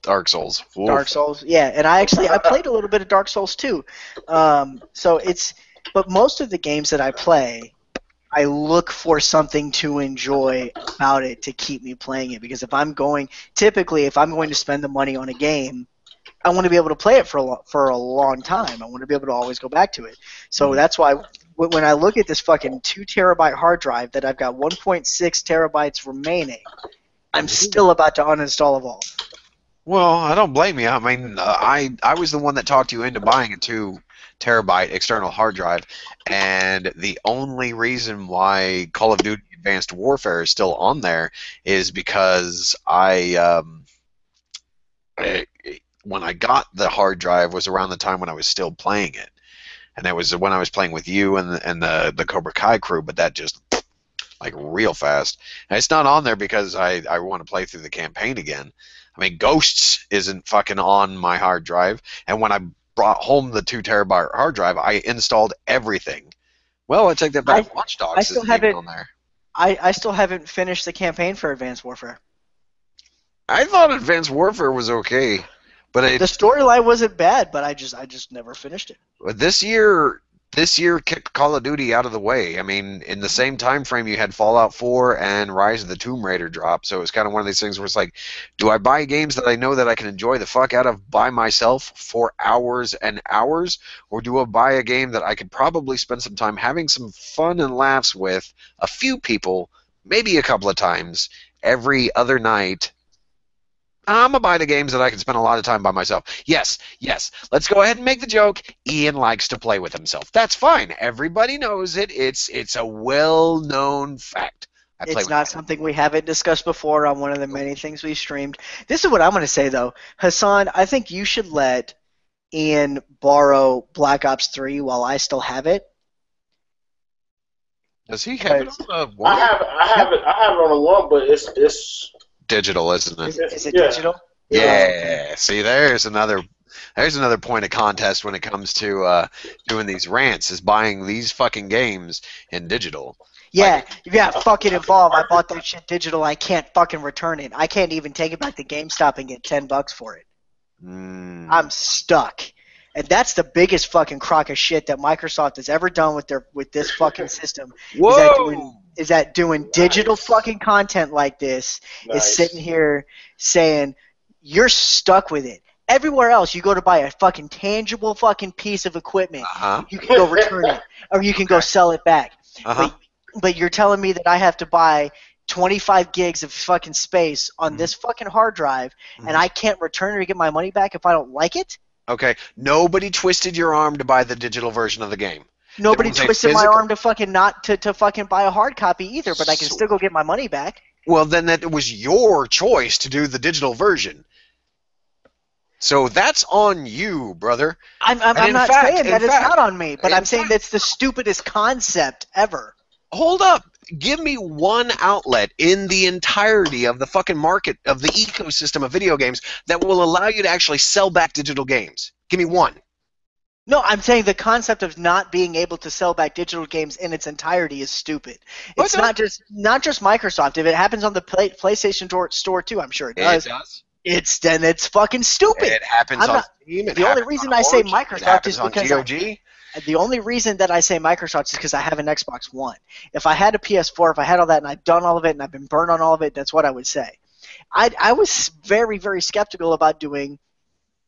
Dark Souls. Oof. Dark Souls, yeah. And I played a little bit of Dark Souls too. But most of the games that I play, I look for something to enjoy about it to keep me playing it. Because if I'm going to spend the money on a game, I want to be able to play it for a long time. I want to be able to always go back to it. So that's why when I look at this fucking 2 terabyte hard drive that I've got 1.6 terabytes remaining, I'm still about to uninstall Evolve. Well, I don't blame you. I mean, I was the one that talked you into buying a 2 terabyte external hard drive, and the only reason why Call of Duty Advanced Warfare is still on there is because when I got the hard drive was around the time when I was still playing it, and it was when I was playing with you and the Cobra Kai crew, but that just like real fast. And it's not on there because I want to play through the campaign again. I mean, Ghosts isn't fucking on my hard drive, and when I brought home the 2 terabyte hard drive, I installed everything. Well, I take that back. Watch Dogs isn't even on there. I still haven't finished the campaign for Advanced Warfare. I thought Advanced Warfare was okay, but the storyline wasn't bad, but I just never finished it. This year kicked Call of Duty out of the way. I mean, in the same time frame, you had Fallout 4 and Rise of the Tomb Raider drop, so it's kind of one of these things where it's like, do I buy games that I know that I can enjoy the fuck out of by myself for hours and hours, or do I buy a game that I could probably spend some time having some fun and laughs with a few people, maybe a couple of times, every other night? I'm going to buy the games that I can spend a lot of time by myself. Yes, let's go ahead and make the joke. Ian likes to play with himself. That's fine. Everybody knows it. It's a well-known fact. It's not something we haven't discussed before on one of the many things we streamed. This is what I'm going to say, though. Hassan, I think you should let Ian borrow Black Ops 3 while I still have it. Does he have it on the one? I have it on the one, but it's digital, isn't it? Is it digital? Yeah. See, there's another point of contest when it comes to doing these rants, is buying these fucking games in digital. Yeah, fucking Evolve. I bought that shit digital. I can't fucking return it. I can't even take it back to GameStop and get $10 for it. I'm stuck. And that's the biggest fucking crock of shit that Microsoft has ever done with this fucking system. Whoa! Is that doing digital fucking content like this, is sitting here saying you're stuck with it. Everywhere else, you go to buy a fucking tangible fucking piece of equipment, you can go return it, or you can go sell it back. But you're telling me that I have to buy 25 gigs of fucking space on this fucking hard drive, and I can't return it or get my money back if I don't like it? Okay. Nobody twisted your arm to buy the digital version of the game. Nobody twisted my arm to fucking not to fucking buy a hard copy either, but I can still go get my money back. Well, then that was your choice to do the digital version. So that's on you, brother. I'm not saying that it's not on me, but I'm saying that's the stupidest concept ever. Hold up. Give me one outlet in the entirety of the fucking market, of the ecosystem of video games, that will allow you to actually sell back digital games. Give me one. No, I'm saying the concept of not being able to sell back digital games in its entirety is stupid. It's not just Microsoft. If it happens on the PlayStation store too, I'm sure it does. It does. It's fucking stupid. It happens on Steam. The only reason I say Microsoft is because GOG. The only reason that I say Microsoft is because I have an Xbox One. If I had a PS4, if I had all that and I'd done all of it and I've been burned on all of it, that's what I would say. I was very, very skeptical about doing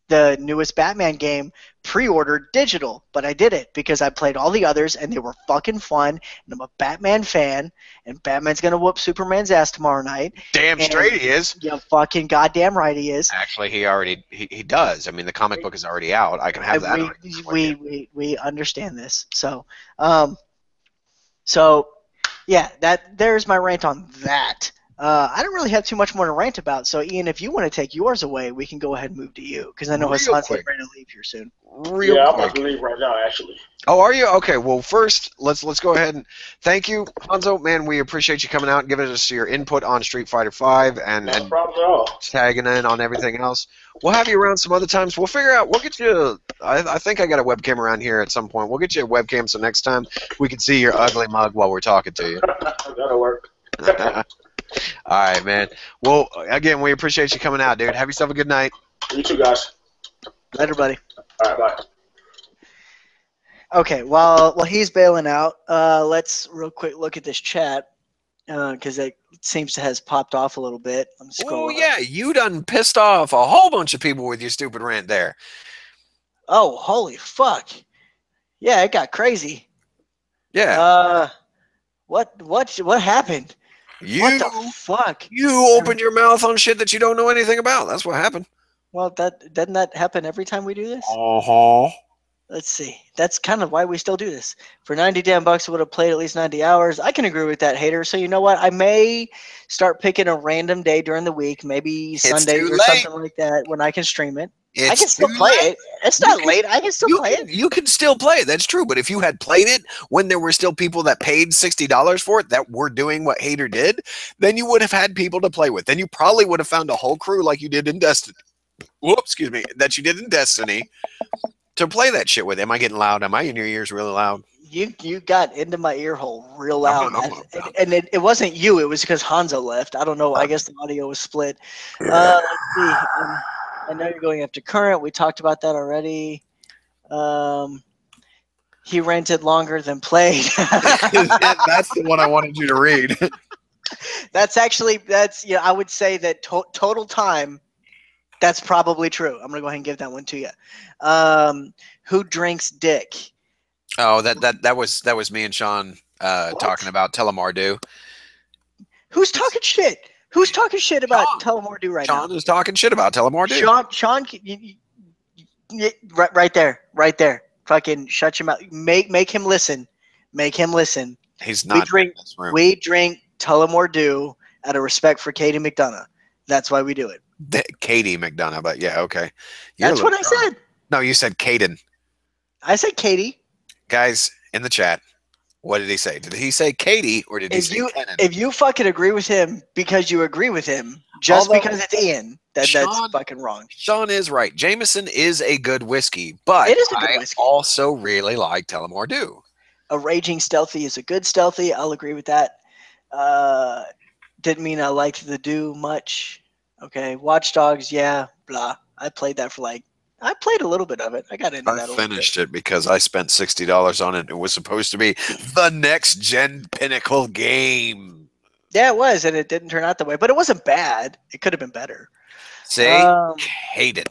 the newest Batman game pre-ordered digital, but I did it because I played all the others and they were fucking fun, and I'm a Batman fan, and Batman's gonna whoop Superman's ass tomorrow night. Damn straight he is. Yeah, fucking goddamn right he is. Actually, he does. I mean, the comic book is already out. I can have that. We understand this. So yeah, there's my rant on that. I don't really have too much more to rant about, so Ian, if you want to take yours away, we can go ahead and move to you, because I know Hassan's ready to leave here soon. I'm about to leave right now, actually. Oh, are you? Okay, well, first, let's go ahead and thank you, Hanzo. Man, we appreciate you coming out and giving us your input on Street Fighter V and problem at all. Tagging in on everything else. We'll have you around some other times. We'll figure out, we'll get you, I think I got a webcam around here at some point. We'll get you a webcam so next time we can see your ugly mug while we're talking to you. That'll work. All right, man. Well, again, we appreciate you coming out, dude. Have yourself a good night. You too, guys. Later, buddy. All right, bye. Okay, while he's bailing out, let's real quick look at this chat, because it seems to has popped off a little bit. I'm oh, yeah, you done pissed off a whole bunch of people with your stupid rant there. Oh, holy fuck. Yeah, it got crazy. Yeah. What happened? What the fuck? You opened your mouth on shit that you don't know anything about. That's what happened. Well, doesn't that happen every time we do this? Uh-huh. Let's see. That's kind of why we still do this. For 90 damn bucks, I would have played at least 90 hours. I can agree with that, hater. So you know what? I may start picking a random day during the week, maybe Sundays or something like that, when I can stream it. I can still play it. It's not late. I can still play it. You can still play it. That's true. But if you had played it when there were still people that paid $60 for it that were doing what Hater did, then you would have had people to play with. Then you probably would have found a whole crew like you did in Destiny. Whoops, excuse me. That you did in Destiny to play that shit with. Am I getting loud? Am I in your ears really loud? You got into my ear hole real loud. And it wasn't you. It was because Hanzo left. I don't know. I guess the audio was split. Let's see. I know you're going after current. We talked about that already. He rented longer than played. That's the one I wanted you to read. That's yeah. I would say that total time. That's probably true. I'm gonna go ahead and give that one to you. Who drinks dick? Oh, that was me and Sean talking about Telemardu. Who's talking shit? Who's talking shit about Telemardu right now? Sean is talking shit about Telemardu. Sean, right there. Fucking shut your mouth. Make him listen. Make him listen. He's not. We drink Telemardu out of respect for Katie McDonough. That's why we do it. Katie McDonough, but yeah, okay. That's what I said. No, you said Caden. I said Katie. Guys, in the chat, what did he say? Did he say Katie or did he say Kenan? If you fucking agree with him because you agree with him, because it's Ian, that's fucking wrong. Sean is right. Jameson is a good whiskey, but it is a good whiskey. I also really like Tullamore A Raging Stealthy is a good stealthy. I'll agree with that. Didn't mean I liked the Dew much. Okay, Watch Dogs, yeah, blah. I played that I played a little bit of it. I got into that a little bit. I finished it because I spent $60 on it. It was supposed to be the next gen pinnacle game. Yeah, it was, and it didn't turn out that way. But it wasn't bad. It could have been better. Say, Hayden.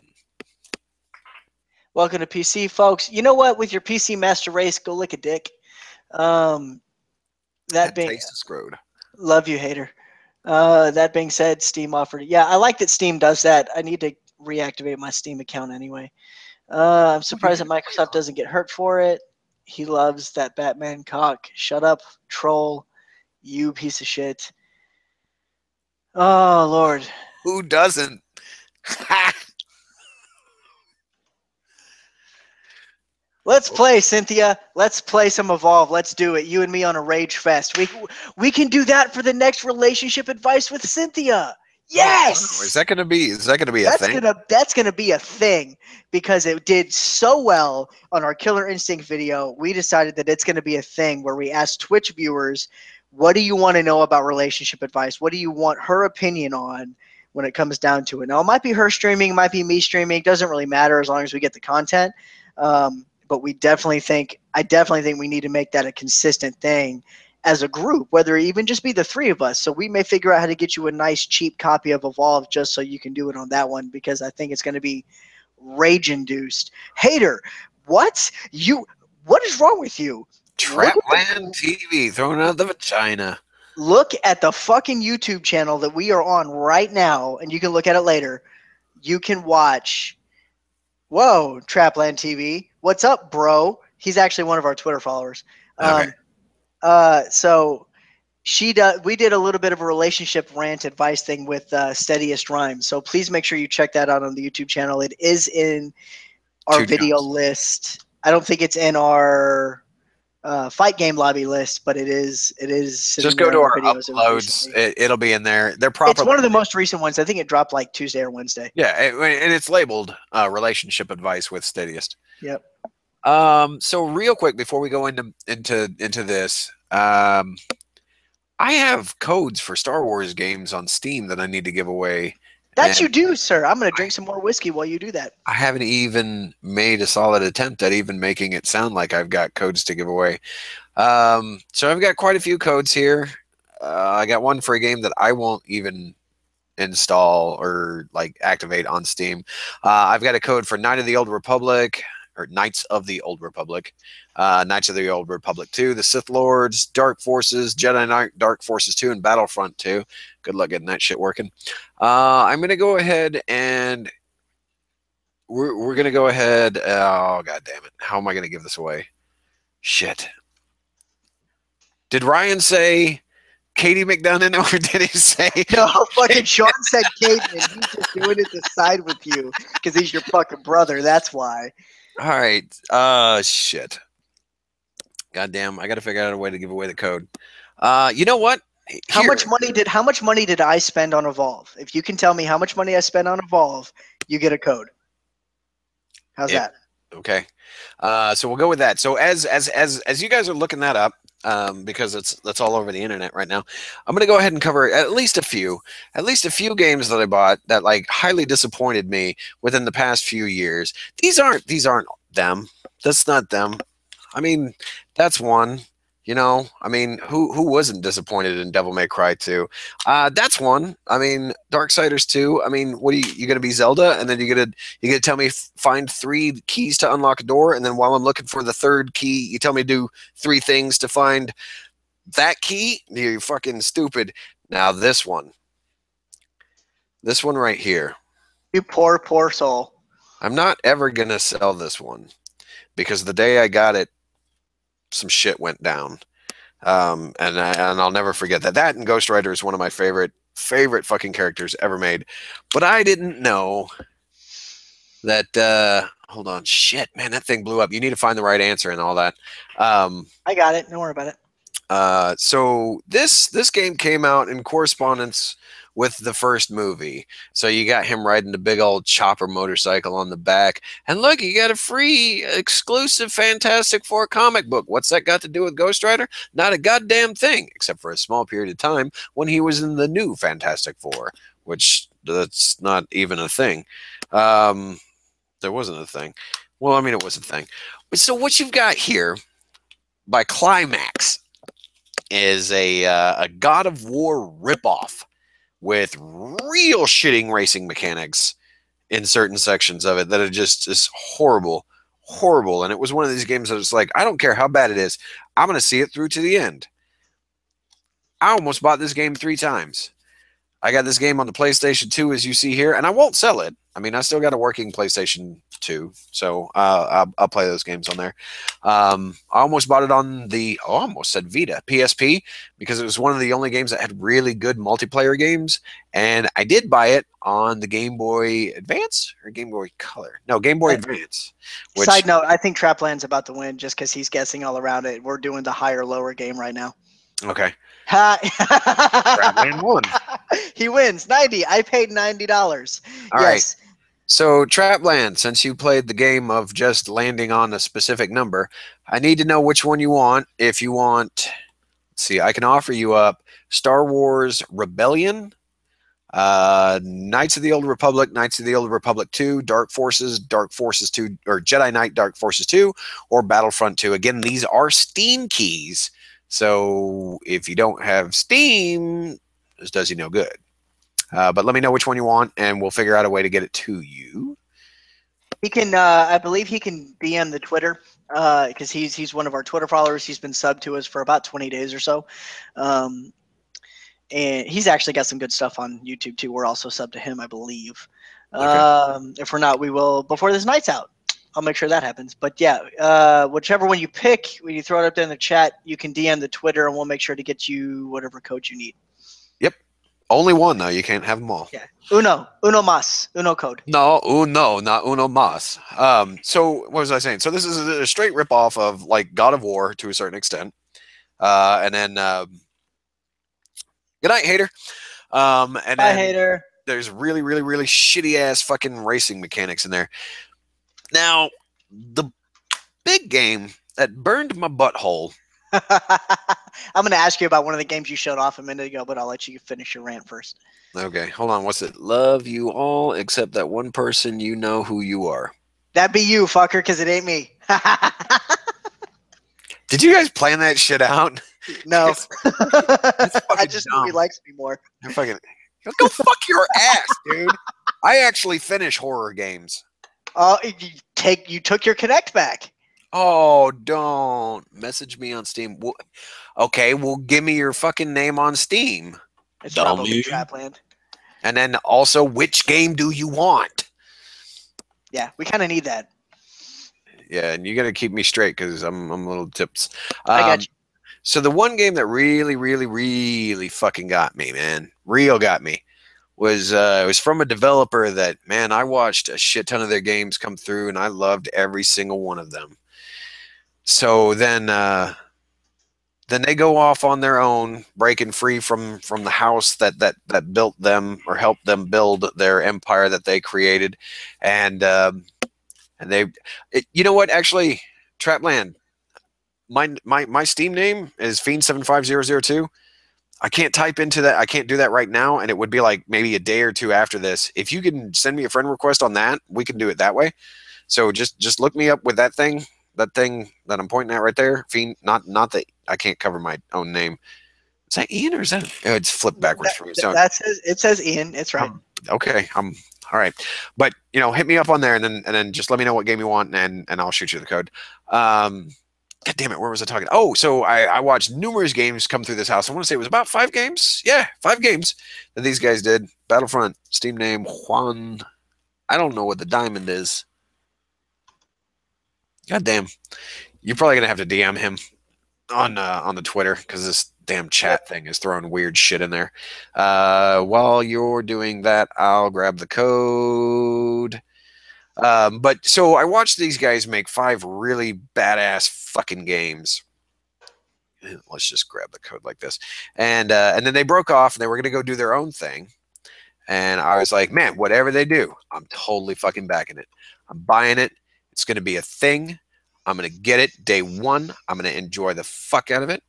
Welcome to PC, folks. You know what? With your PC Master Race, go lick a dick. That being taste is screwed. Love you, hater. That being said, Steam offered. Yeah, I like that Steam does that. I need to reactivate my Steam account anyway. I'm surprised that Microsoft doesn't get hurt for it. He loves that Batman cock. Shut up, troll. You piece of shit. Oh, Lord. Who doesn't? Let's play, Cynthia. Let's play some Evolve. Let's do it. You and me on a Rage Fest. We can do that for the next relationship advice with Cynthia. Yes. Is that gonna be a thing? That's gonna be a thing because it did so well on our Killer Instinct video. We decided that it's gonna be a thing where we ask Twitch viewers, what do you want to know about relationship advice? What do you want her opinion on when it comes down to it? Now it might be her streaming, it might be me streaming. It doesn't really matter as long as we get the content. But I definitely think we need to make that a consistent thing as a group, whether it even just be the three of us. So we may figure out how to get you a nice cheap copy of Evolve just so you can do it on that one, because I think it's going to be rage-induced. Hater, what is wrong with you? Trapland TV throwing out the vagina. Look at the fucking YouTube channel that we are on right now, and you can look at it later. You can watch. Whoa, Trapland TV. What's up, bro? He's actually one of our Twitter followers. Okay. So we did a little bit of a relationship rant advice thing with Steadiest Rhymes. So please make sure you check that out on the YouTube channel. It is in our video list. I don't think it's in our fight game lobby list, but it is. Just go to our uploads. It'll be in there. It's one of the most recent ones. I think it dropped like Tuesday or Wednesday. Yeah, and it's labeled relationship advice with Steadiest. Yep. So real quick before we go into this, I have codes for Star Wars games on Steam that I need to give away. That you do, sir. I'm going to drink some more whiskey while you do that. I haven't even made a solid attempt at even making it sound like I've got codes to give away. So I've got quite a few codes here. I got one for a game that I won't even install or like activate on Steam. I've got a code for Knights of the Old Republic, Knights of the Old Republic 2, the Sith Lords, Dark Forces, Jedi Knight, Dark Forces 2, and Battlefront 2. Good luck getting that shit working. I'm going to go ahead and we're going to go ahead. Oh, God damn it. How am I going to give this away? Shit. Did Ryan say Katie McDonough, or did he say? No, fucking Sean said Katie, and he's just doing it to side with you because he's your fucking brother. That's why. All right. Shit. Goddamn. I got to figure out a way to give away the code. You know what? How much money did I spend on Evolve? If you can tell me how much money I spent on Evolve, you get a code. How's that? Okay. So we'll go with that. So as you guys are looking that up, because that's all over the internet right now, I'm gonna go ahead and cover at least a few games that I bought that like highly disappointed me within the past few years. These aren't them. That's not them. I mean, that's one. You know, I mean, who wasn't disappointed in Devil May Cry 2? That's one. I mean, Darksiders 2. I mean, what are you gonna be Zelda, and then you're gonna tell me find 3 keys to unlock a door, and then while I'm looking for the 3rd key, you tell me to do 3 things to find that key? You're fucking stupid. Now this one right here. You poor soul. I'm not ever gonna sell this one because the day I got it, some shit went down, and I'll never forget that. That and Ghost Rider is one of my favorite fucking characters ever made. But I didn't know that. Hold on, shit, man, that thing blew up. You need to find the right answer and all that. I got it. Don't worry about it. So this game came out in correspondence with the first movie. So you got him riding the big old chopper motorcycle on the back. And look, you got a free exclusive Fantastic Four comic book. What's that got to do with Ghost Rider? Not a goddamn thing, except for a small period of time when he was in the new Fantastic Four, which that's not even a thing. There wasn't a thing. Well, I mean, it was a thing. So what you've got here by Climax is a God of War ripoff with real shitting racing mechanics in certain sections of it that are just horrible. And it was one of these games that was like, I don't care how bad it is, I'm going to see it through to the end. I almost bought this game 3 times. I got this game on the PlayStation 2, as you see here, and I won't sell it. I mean, I still got a working PlayStation 2, so I'll play those games on there. I almost bought it on the, I almost said Vita, PSP, because it was one of the only games that had really good multiplayer games, and I did buy it on the Game Boy Advance or Game Boy Color. No, Game Boy Advance. Which, Side note, I think Trapland's about to win just because he's guessing all around it. We're doing the higher lower game right now. okay. Trapland won. He wins 90. I paid $90. All Yes. right. So, Trapland, since you played the game of just landing on a specific number, I need to know which one you want. If you want, let's see, I can offer you up Star Wars Rebellion, Knights of the Old Republic, Knights of the Old Republic 2, Dark Forces 2, or Jedi Knight Dark Forces 2, or Battlefront 2. Again, these are Steam keys. So if you don't have Steam, this does you no good. But let me know which one you want, and we'll figure out a way to get it to you. He can, I believe he can DM the Twitter because he's one of our Twitter followers. He's been subbed to us for about 20 days or so. And he's actually got some good stuff on YouTube too. We're also subbed to him, I believe. Okay. If we're not, we will before this night's out. I'll make sure that happens. But yeah, whichever one you pick, when you throw it up there in the chat, you can DM the Twitter, and we'll make sure to get you whatever code you need. Yep. Only one, though. You can't have them all. Yeah. Uno code. No, not uno mas. So what was I saying? So this is a straight ripoff of like God of War to a certain extent. And then good night, hater. And Bye, then hater. there's really, really, really shitty ass fucking racing mechanics in there. Now, the big game that burned my butthole. I'm going to ask you about one of the games you showed off a minute ago, but I'll let you finish your rant first. Okay, hold on. What's it? Love you all except that one person, you know who you are. That'd be you, fucker, because it ain't me. Did you guys plan that shit out? No. I just dumb. knew he likes me more. You're fucking, go fuck your ass, dude. I actually finish horror games. Oh, you took your Connect back. Oh, don't message me on Steam. Well, okay, well, give me your fucking name on Steam. It's Dummy. probably Trapland. And then also, which game do you want? Yeah, we kind of need that. Yeah, and you got to keep me straight because I'm a little tips. I got you. So the one game that really, really, really fucking got me, man, real got me, was it was from a developer that, man, I watched a shit ton of their games come through, and I loved every single one of them. So then they go off on their own, breaking free from the house that built them or helped them build their empire that they created, and you know what? Actually, Trapland, my Steam name is Fiend75002. I can't type into that. I can't do that right now, and it would be like maybe a day or two after this. If you can send me a friend request on that, we can do it that way. So just look me up with that thing that I'm pointing at right there. Fiend, not that I can't cover my own name. Is that Ian or is that? Oh, it's flipped backwards for me. So it says Ian. It's right. Okay, all right. But hit me up on there, and then just let me know what game you want, and I'll shoot you the code. God damn it, where was I talking? Oh, so I watched numerous games come through this house. I want to say it was about 5 games. Yeah, 5 games that these guys did. Battlefront, Steam name, Juan. I don't know what the diamond is. God damn. You're probably going to have to DM him on the Twitter because this damn chat thing is throwing weird shit in there. While you're doing that, I'll grab the code. But so I watched these guys make 5 really badass fucking games. Let's just grab the code like this. And then they broke off and they were going to go do their own thing. And I was like, man, whatever they do, I'm totally fucking backing it. I'm buying it. It's going to be a thing. I'm going to get it day one. I'm going to enjoy the fuck out of it.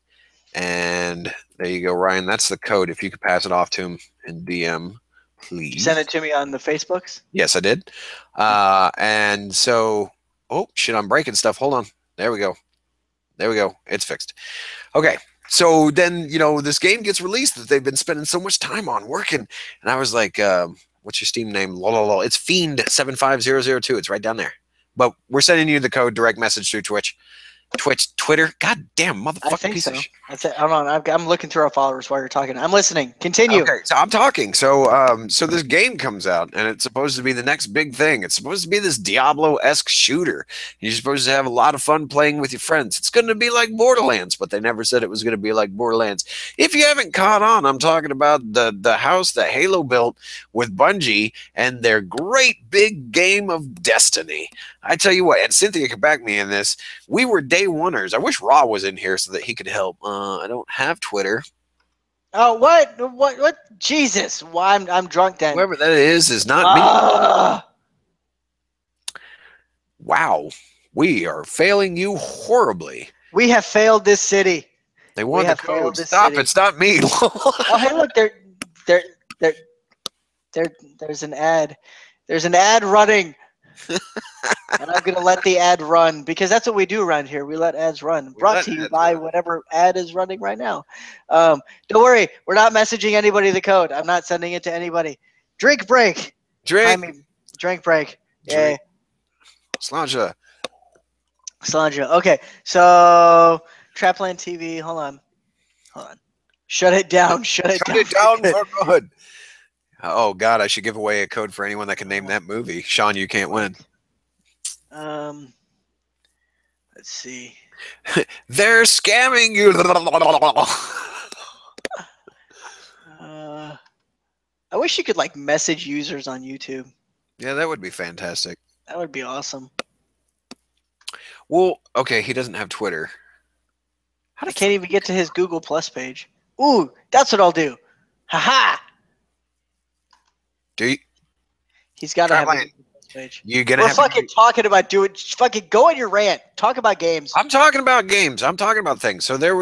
And there you go, Ryan. That's the code. If you could pass it off to him in DM, please. You send it to me on the Facebooks? Yes, I did. And so, oh, shit, I'm breaking stuff. Hold on. There we go. There we go. It's fixed. Okay. So then, this game gets released that they've been spending so much time on working. And I was like, what's your Steam name? It's Fiend75002. It's right down there. But we're sending you the code direct message through Twitch. Twitch, Twitter. God damn, I motherfucking think piece so. of shit. That's it. Hold on. I'm looking through our followers while you're talking. I'm listening. Continue. Okay, so I'm talking. So this game comes out, and it's supposed to be the next big thing. It's supposed to be this Diablo-esque shooter. You're supposed to have a lot of fun playing with your friends. It's going to be like Borderlands, but they never said it was going to be like Borderlands. If you haven't caught on, I'm talking about the house that Halo built with Bungie and their great big game of Destiny. I tell you what, and Cynthia can back me in this. We were day oneers. I wish Raw was in here so that he could help. I don't have Twitter. Oh, what? Jesus! Why I'm drunk then. Whoever that is not me. Ah! Wow, we are failing you horribly. We have failed this city. They want the have code. failed this Stop! city. It's not me. Oh, hey, look, there's an ad. There's an ad running. And I'm going to let the ad run because that's what we do around here. We let ads run. Brought let to you ads by run. whatever ad is running right now. Don't worry. We're not messaging anybody the code. I'm not sending it to anybody. Drink break. I Drink. mean, drink break. Yeah. Drink. Sláinte. Sandra. Okay. So, Trapland TV. Hold on. Shut it down. Shut it Shut down. it down for good. Oh God, I should give away a code for anyone that can name that movie. Sean, you can't win. Let's see. They're scamming you. I wish you could like message users on YouTube. Yeah, that would be fantastic. That would be awesome. Well, okay, he doesn't have Twitter. I can't even get to his Google Plus page. Ooh, that's what I'll do. Haha. Do you? He's got to have a Trapline. Google Plus page. You gonna We're have? fucking talking about doing. Fucking go on your rant. Talk about games. I'm talking about games. I'm talking about things. So there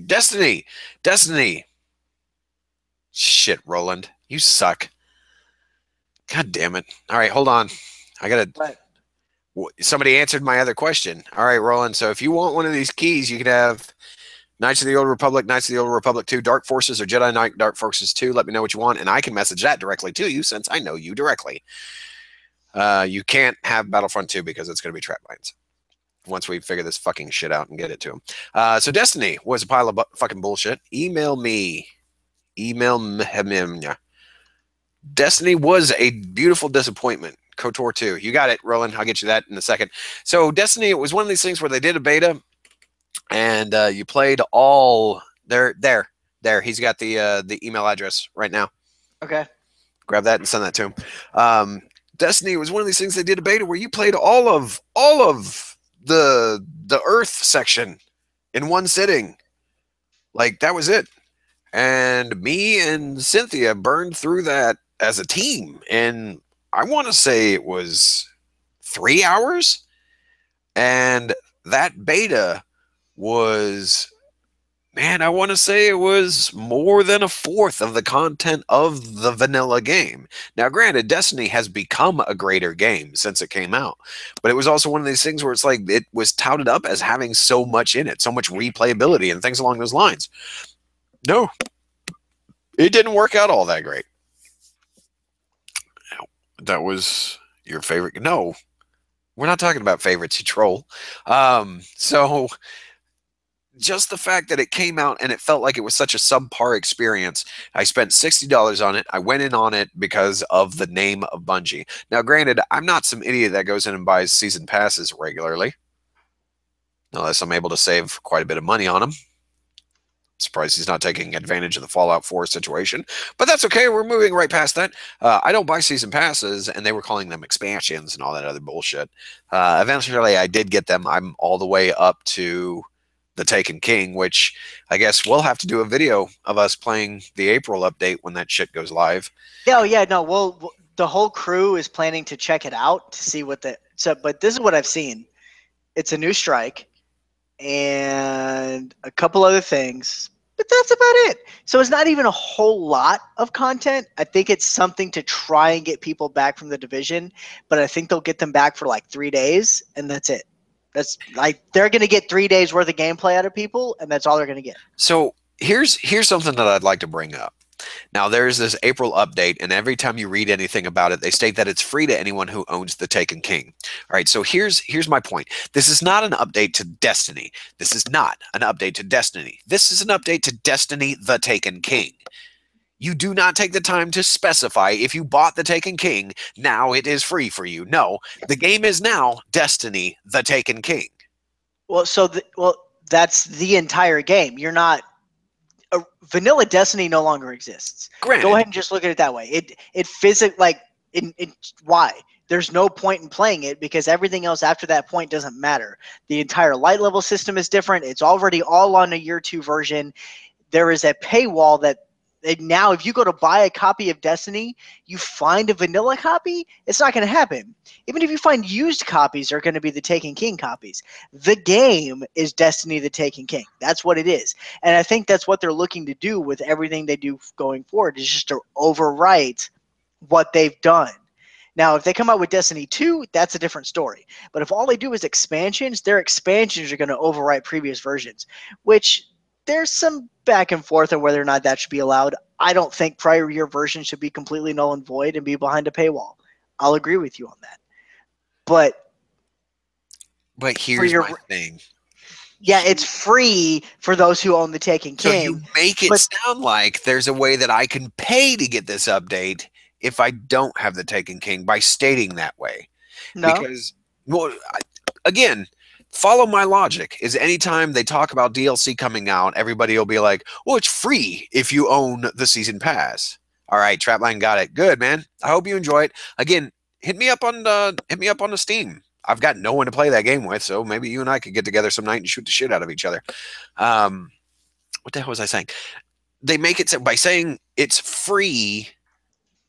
Destiny. Shit, Roland, you suck. God damn it. All right, hold on. I gotta. What? Somebody answered my other question. All right, Roland. So if you want one of these keys, you could have Knights of the Old Republic, Knights of the Old Republic 2, Dark Forces, or Jedi Knight Dark Forces 2. Let me know what you want, and I can message that directly to you since I know you directly. You can't have Battlefront 2 because it's going to be trap lines once we figure this fucking shit out and get it to him. So Destiny was a pile of fucking bullshit. Email me. Destiny was a beautiful disappointment. KOTOR 2. You got it, Roland. I'll get you that in a second. So Destiny, it was one of these things where they did a beta, and you played all there. He's got the email address right now. Okay. Grab that and send that to him. Destiny was one of these things they did a beta where you played all of the Earth section in one sitting. Like that was it. And me and Cynthia burned through that as a team, and I want to say it was 3 hours. And that beta was, man, I want to say it was more than a fourth of the content of the vanilla game. Now, granted, Destiny has become a greater game since it came out, but it was also one of these things where it's like it was touted up as having so much in it, so much replayability and things along those lines. No, it didn't work out all that great. That was your favorite? No, we're not talking about favorites, you troll. So just the fact that it came out and it felt like it was such a subpar experience. I spent $60 on it. I went in on it because of the name of Bungie. Now, granted, I'm not some idiot that goes in and buys season passes regularly, unless I'm able to save quite a bit of money on them. Surprised he's not taking advantage of the Fallout 4 situation, but that's okay. We're moving right past that. I don't buy season passes, and they were calling them expansions and all that other bullshit. Eventually, I did get them. I'm all the way up to the Taken King, which I guess we'll have to do a video of us playing the April update when that shit goes live. Yeah, no. Well, the whole crew is planning to check it out to see what but this is what I've seen. It's a new strike and a couple other things, but that's about it. So it's not even a whole lot of content. I think it's something to try and get people back from the division, but I think they'll get them back for like 3 days, and that's it. That's like they're going to get 3 days worth of gameplay out of people, and that's all they're going to get. So here's something that I'd like to bring up. Now, there's this April update, and every time you read anything about it, they state that it's free to anyone who owns the Taken King. All right, so here's my point. This is not an update to Destiny. This is not an update to Destiny. This is an update to Destiny the Taken King. You do not take the time to specify if you bought the Taken King, now it is free for you. No, the game is now Destiny the Taken King. Well, that's the entire game. You're not vanilla Destiny no longer exists. Granted. Go ahead and just look at it that way. Why? There's no point in playing it because everything else after that point doesn't matter. The entire light level system is different. It's already all on a year 2 version. There is a paywall that now if you go to buy a copy of Destiny, you find a vanilla copy, it's not going to happen. Even if you find used copies, they're going to be the Taken King copies. The game is Destiny the Taken King. That's what it is. And I think that's what they're looking to do with everything they do going forward, is just to overwrite what they've done. Now, if they come out with Destiny 2, that's a different story. But if all they do is expansions, their expansions are going to overwrite previous versions, which there's some back and forth on whether or not that should be allowed. I don't think prior year versions should be completely null and void and be behind a paywall. I'll agree with you on that. But here's my thing. Yeah, it's free for those who own the Taken King. So you make it sound like there's a way that I can pay to get this update if I don't have the Taken King by stating that way. No. Because, well, again, follow my logic. Is anytime they talk about DLC coming out, everybody will be like, well, it's free if you own the season pass. All right, Trapline got it. Good, man. I hope you enjoy it. Again, hit me up on the Steam. I've got no one to play that game with, so maybe you and I could get together some night and shoot the shit out of each other. What the hell was I saying? They make it by saying it's free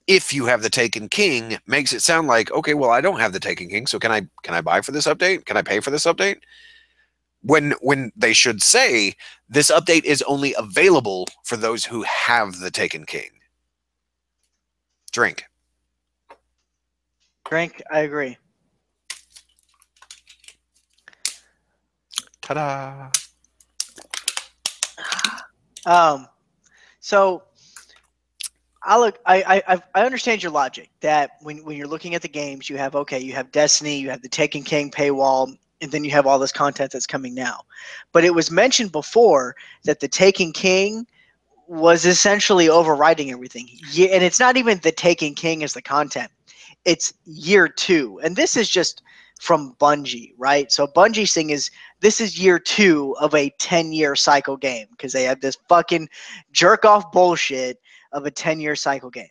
if you have the Taken King, makes it sound like, okay, well, I don't have the Taken King, so can I buy for this update? Can I pay for this update? When they should say this update is only available for those who have the Taken King. Drink. I agree. Ta-da. So I understand your logic that when you're looking at the games, you have Destiny, you have the Taken King paywall, and then you have all this content that's coming now. But it was mentioned before that the Taken King was essentially overriding everything. Yeah, and it's not even the Taken King as the content. It's year 2. And this is just from Bungie, right? So Bungie's thing is this is year 2 of a 10-year cycle game because they have this fucking jerk-off bullshit of a 10-year cycle game.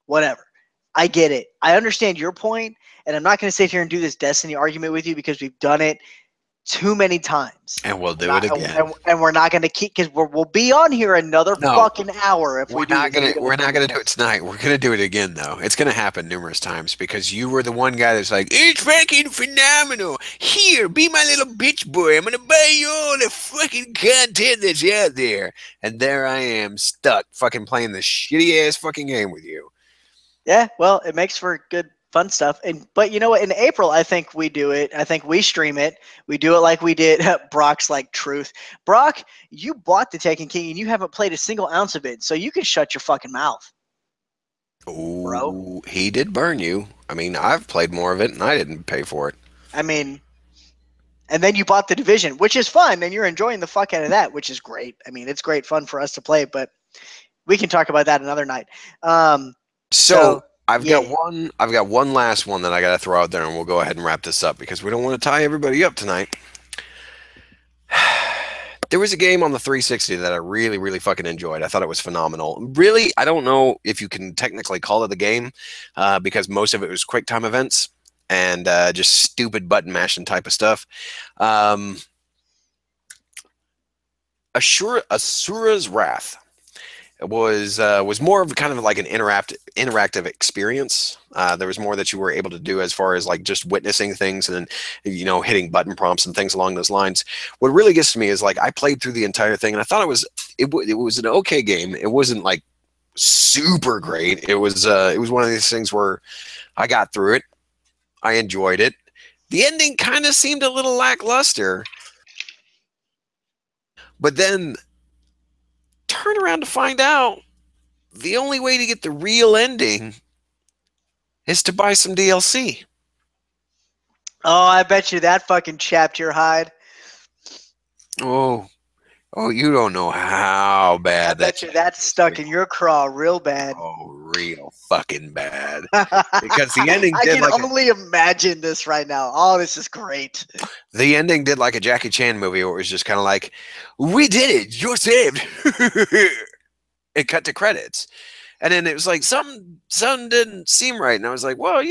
Whatever. I get it. I understand your point, and I'm not going to sit here and do this Destiny argument with you because we've done it too many times. And we'll do it again. And we're not going to keep, because we'll be on here another fucking hour if we're not going to do it tonight. We're going to do it again, though. It's going to happen numerous times because you were the one guy that's like, it's fucking phenomenal. Here, be my little bitch boy. I'm going to buy you all the fucking content that's out there. And there I am, stuck fucking playing this shitty ass fucking game with you. Yeah, well, it makes for good fun stuff. But you know what? In April, I think we do it. I think we stream it. We do it like we did Brock's Like Truth. Brock, you bought the Taken King and you haven't played a single ounce of it, so you can shut your fucking mouth. Oh, bro. He did burn you. I mean, I've played more of it and I didn't pay for it. I mean, and then you bought the Division, which is fun, and you're enjoying the fuck out of that, which is great. I mean, it's great fun for us to play, but we can talk about that another night. So I've got one last one that I got to throw out there, and we'll go ahead and wrap this up because we don't want to tie everybody up tonight. There was a game on the 360 that I really, really fucking enjoyed. I thought it was phenomenal. Really, I don't know if you can technically call it a game because most of it was quick time events and just stupid button mashing type of stuff. Asura's Wrath. It was more of kind of like an interactive experience. There was more that you were able to do as far as like just witnessing things and then, hitting button prompts and things along those lines. What really gets to me is like I played through the entire thing and I thought it was an okay game. It wasn't like super great. It was one of these things where I got through it. I enjoyed it. The ending kind of seemed a little lackluster, but then turn around to find out the only way to get the real ending is to buy some DLC. Oh, I bet you that fucking chapped your hide. Oh, oh, you don't know how I bad that bet you shit that's is. stuck in your craw real bad. Oh, real fucking bad. Because the ending I did can like only imagine this right now. Oh, this is great. the ending did like a Jackie Chan movie where it was just kind of like, "We did it, you're saved." It cut to credits, and then it was like something didn't seem right, and I was like, "Well,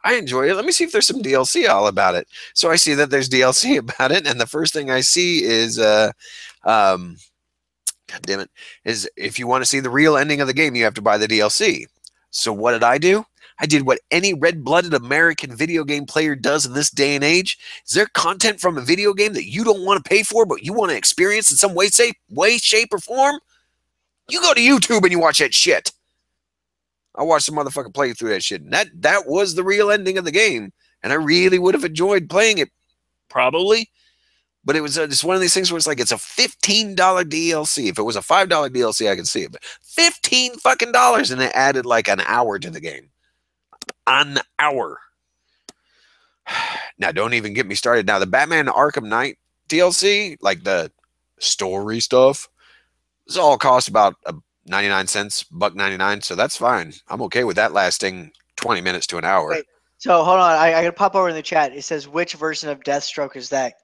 I enjoy it. Let me see if there's some DLC all about it." So I see that there's DLC about it, and the first thing I see is um, God damn it, is if you want to see the real ending of the game, you have to buy the DLC. So what did I do? I did what any red-blooded American video game player does in this day and age. Is there content from a video game that you don't want to pay for, but you want to experience in some way, shape, or form? You go to YouTube and you watch that shit. I watched some motherfucker play through that shit, and that was the real ending of the game. And I really would have enjoyed playing it, probably. But it was just one of these things where it's like it's a $15 DLC. If it was a $5 DLC, I could see it. But 15 fucking dollars, and it added like an hour to the game. An hour. Now, don't even get me started. Now, the Batman Arkham Knight DLC, like the story stuff, it's all cost about 99 cents, $1.99. So that's fine. I'm okay with that lasting 20 minutes to an hour. Wait, so hold on. I gotta pop over in the chat. It says, which version of Deathstroke is that?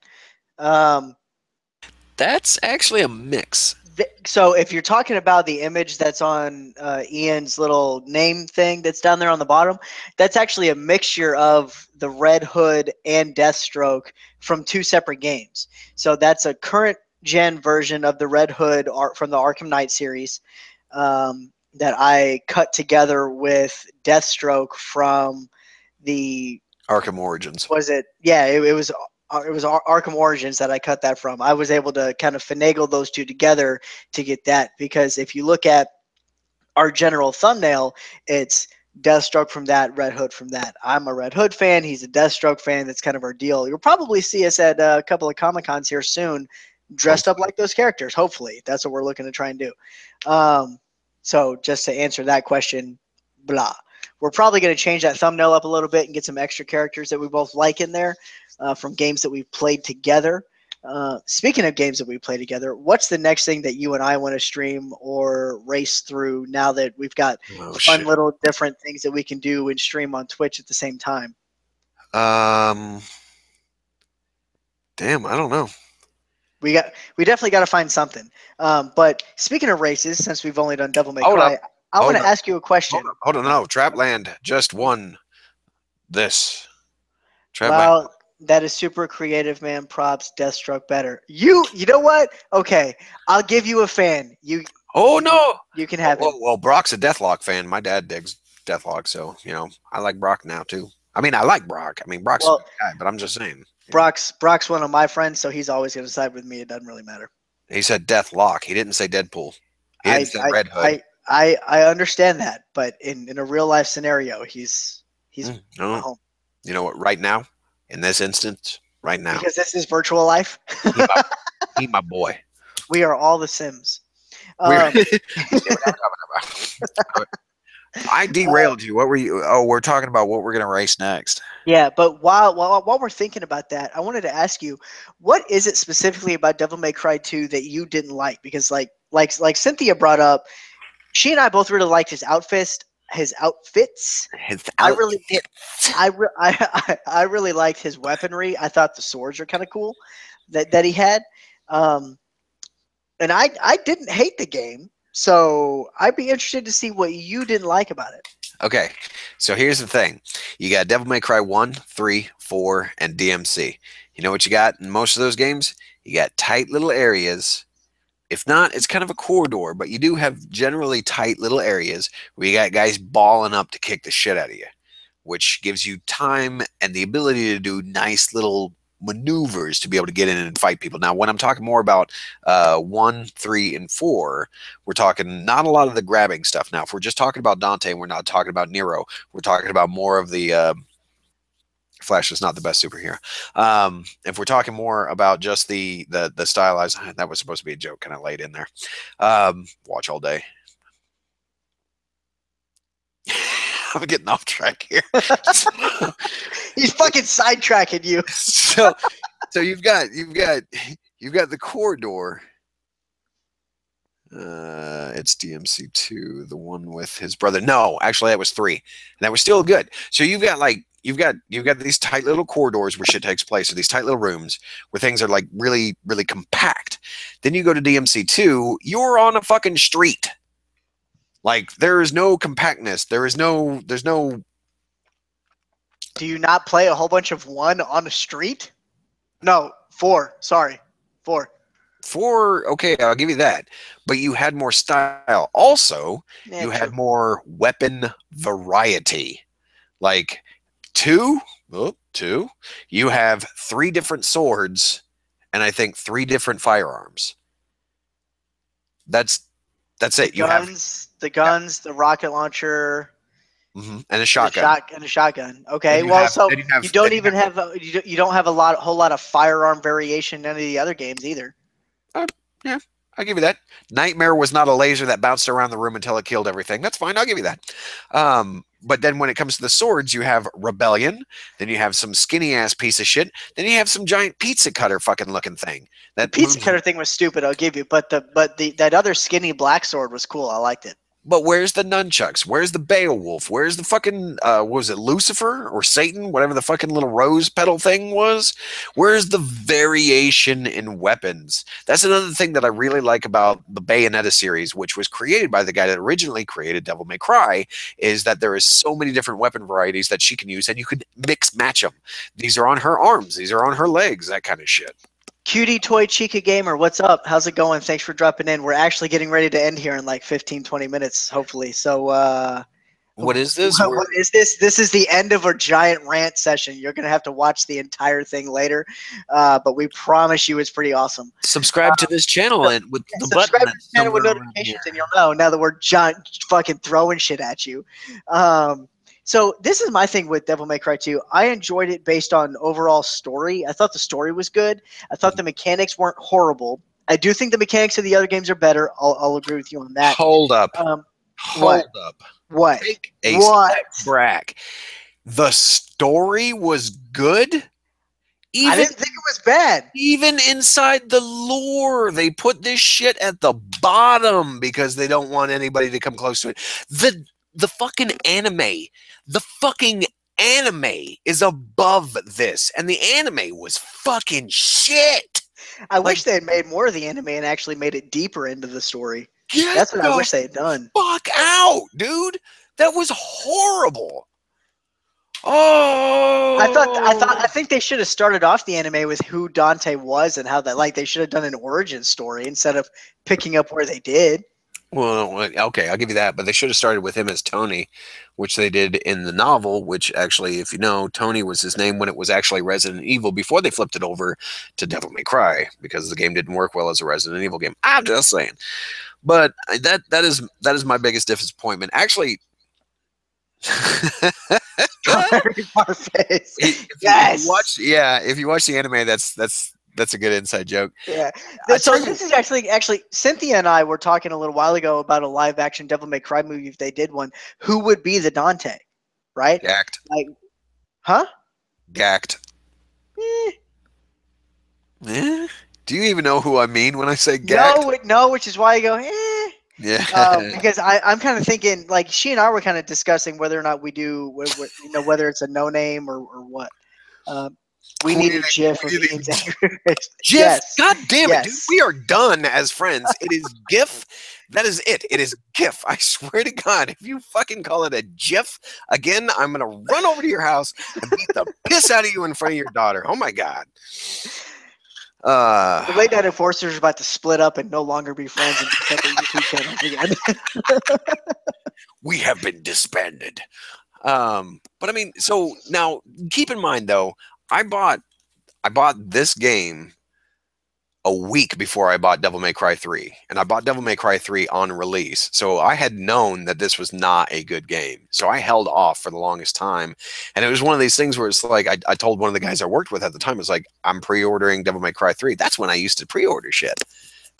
That's actually a mix. So if you're talking about the image that's on Ian's little name thing that's down there on the bottom, that's actually a mixture of the Red Hood and Deathstroke from two separate games. So that's a current gen version of the Red Hood art from the Arkham Knight series that I cut together with Deathstroke from the Arkham Origins. was it? Yeah, it was Arkham Origins that I cut that from. I was able to kind of finagle those two together to get that, because if you look at our general thumbnail, it's Deathstroke from that, Red Hood from that. I'm a Red Hood fan. He's a Deathstroke fan. That's kind of our deal. You'll probably see us at a couple of Comic Cons here soon, dressed up like those characters. Hopefully, that's what we're looking to try and do. So just to answer that question, blah. We're probably going to change that thumbnail up a little bit and get some extra characters that we both like in there from games that we've played together. Speaking of games that we play together, what's the next thing that you and I want to stream or race through now that we've got fun little different things that we can do and stream on Twitch at the same time? Damn, I don't know. We definitely got to find something. But speaking of races, since we've only done Devil May Cry, I want to ask you a question. Hold on, no. Trapland just won this. Trapland. Wow, that is super creative, man. Props. Deathstroke better. You know what? Okay, I'll give you a fan. No. You can have it. Well, Brock's a Deathlock fan. My dad digs Deathlock, so I like Brock now too. I mean, I like Brock. I mean, Brock's a good guy, but I'm just saying. Brock's one of my friends, so he's always going to side with me. It doesn't really matter. He said Deathlock. He didn't say Deadpool. He didn't say Red Hood. I understand that, but in a real life scenario, he's home. You know what? Right now, in this instance, right now, because this is virtual life. he my boy. We are all the Sims. I derailed you. What were you? Oh, we're talking about what we're gonna race next. Yeah, but while we're thinking about that, I wanted to ask you, what is it specifically about Devil May Cry 2 that you didn't like? Because like Cynthia brought up, she and I both really liked his outfits. I really did. I really liked his weaponry. I thought the swords are kind of cool that he had. And I didn't hate the game. So I'd be interested to see what you didn't like about it. Okay, so here's the thing. You got Devil May Cry 1, 3, 4, and DMC. You know what you got in most of those games? You got tight little areas. If not, it's kind of a corridor, but you do have generally tight little areas where you got guys balling up to kick the shit out of you, which gives you time and the ability to do nice little maneuvers to be able to get in and fight people. Now, when I'm talking more about 1, 3, and 4, we're talking not a lot of the grabbing stuff. Now, if we're just talking about Dante, we're not talking about Nero. We're talking about more of the Flash is not the best superhero. If we're talking more about just the stylized, that was supposed to be a joke, kind of laid in there. Watch all day. I'm getting off track here. He's fucking sidetracking you. so you've got the corridor. It's DMC2, the one with his brother. No, actually that was 3. And that was still good. So you've got these tight little corridors where shit takes place, or these tight little rooms where things are like really, really compact. Then you go to DMC2, you're on a fucking street. Like there is no compactness. There's no Do you not play a whole bunch of 1 on a street? No, 4. Sorry, 4. 4, okay, I'll give you that. But you had more style. Also, Yeah, you true. had more weapon variety. Like 2, you have 3 different swords and I think 3 different firearms. That's it. The guns, the rocket launcher, and a shotgun. and a shotgun. Okay, well, you don't even have you don't have whole lot of firearm variation in any of the other games either. Yeah, I'll give you that. Nightmare was not a laser that bounced around the room until it killed everything. That's fine. I'll give you that. But then when it comes to the swords, you have Rebellion. Then you have some skinny ass piece of shit. Then you have some giant pizza cutter fucking looking thing. That Pizza cutter thing was stupid. I'll give you, but that other skinny black sword was cool. I liked it. But where's the nunchucks? Where's the Beowulf? Where's the fucking, what was it, Lucifer or Satan? Whatever the fucking little rose petal thing was. Where's the variation in weapons? That's another thing that I really like about the Bayonetta series, which was created by the guy that originally created Devil May Cry, is that there is so many different weapon varieties that she can use, and you can mix match them. These are on her arms. These are on her legs, that kind of shit. Cutie Toy Chica Gamer, what's up? How's it going? Thanks for dropping in. We're actually getting ready to end here in like 15-20 minutes, hopefully. So what is this? What is this? This is the end of a giant rant session. You're going to have to watch the entire thing later, but we promise you it's pretty awesome. Subscribe to this channel and with the subscribe button to the channel with notifications, and you'll know now that we're giant fucking throwing shit at you. So this is my thing with Devil May Cry 2. I enjoyed it based on overall story. I thought the story was good. I thought the mechanics weren't horrible. I do think the mechanics of the other games are better. I'll agree with you on that. Hold up. What? What? Take a What? step back. The story was good. I didn't think it was bad. Even inside the lore, they put this shit at the bottom because they don't want anybody to come close to it. The fucking anime. The fucking anime is above this, and the anime was fucking shit. I wish they had made more of the anime and actually made it deeper into the story. Get That's what I the wish they had done. fuck out, dude. That was horrible. Oh, I think they should have started off the anime with who Dante was and how that, like, they should have done an origin story instead of picking up where they did. Well, okay, I'll give you that, but they should have started with him as Tony, which they did in the novel, which actually, if you know, Tony was his name when it was actually Resident Evil before they flipped it over to Devil May Cry because the game didn't work well as a Resident Evil game. I'm just saying. But that is my biggest disappointment. Actually, if you watch the anime, that's a good inside joke. Yeah. So this is actually Cynthia and I were talking a little while ago about a live action Devil May Cry movie if they did one. Who would be the Dante? Right? Gacked. Like, huh? Gacked. Do you even know who I mean when I say gacked? No, which is why I go, Yeah. because I'm kind of thinking, like, she and I were kind of discussing whether or not we do, whether it's a no name or what. We need a GIF of Ian's angry face. GIF? Yes. God damn it, Yes. dude. We are done as friends. It is GIF. That is it. It is GIF. I swear to God, if you fucking call it a GIF again, I'm going to run over to your house and beat the piss out of you in front of your daughter. Oh, my God. The Late Night Enforcers are about to split up and no longer be friends and become YouTube channels again. We have been disbanded. But I mean, so now keep in mind though, I bought this game a week before I bought Devil May Cry 3, and I bought Devil May Cry 3 on release. So I had known that this was not a good game. So I held off for the longest time. And it was one of these things where it's like, I told one of the guys I worked with at the time, it's like, I'm pre-ordering Devil May Cry 3. That's when I used to pre-order shit.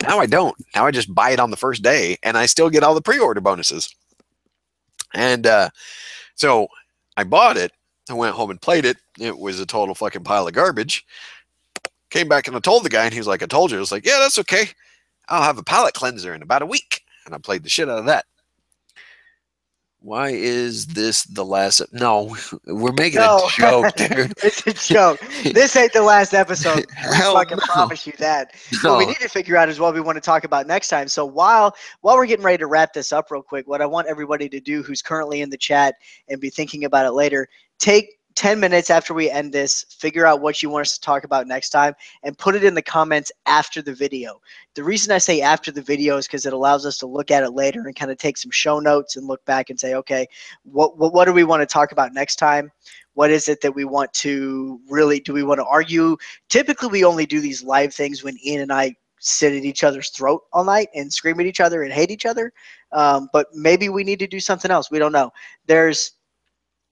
Now I don't. Now I just buy it on the first day, and I still get all the pre-order bonuses. And so I bought it. I went home and played it. It was a total fucking pile of garbage. Came back and I told the guy, and he was like, I told you. I was like, yeah, that's okay. I'll have a palate cleanser in about a week. And I played the shit out of that. Why is this the last? No, we're making a No, joke, dude. it's a joke. This ain't the last episode. We Hell fucking no. promise you that. What we No. need to figure out is what we want to talk about next time. So while we're getting ready to wrap this up real quick, what I want everybody to do who's currently in the chat and be thinking about it later, take 10 minutes after we end this, figure out what you want us to talk about next time, and put it in the comments after the video. The reason I say after the video is because it allows us to look at it later and kind of take some show notes and look back and say, okay, what do we want to talk about next time? What is it that we want to really, do we want to argue? Typically, we only do these live things when Ian and I sit at each other's throat all night and scream at each other and hate each other. But maybe we need to do something else. We don't know.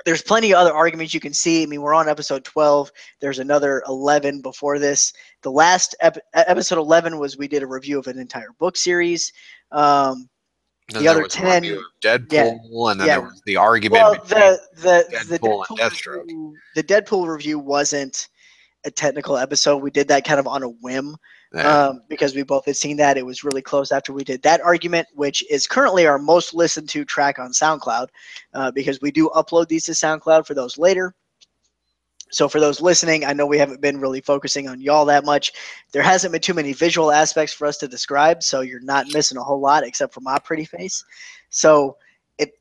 There's plenty of other arguments you can see. I mean, we're on episode 12. There's another 11 before this. The last episode 11 was we did a review of an entire book series. Then The there other was a 10, review of Deadpool, yeah, and then yeah. there was the argument Well, between the Deadpool and Deadpool Deathstroke. the Deadpool review wasn't a technical episode. We did that kind of on a whim. Yeah. Because we both had seen that. It was really close after we did that argument, which is currently our most listened to track on SoundCloud, because we do upload these to SoundCloud for those later. So for those listening, I know we haven't been really focusing on y'all that much. There hasn't been too many visual aspects for us to describe, so you're not missing a whole lot except for my pretty face. So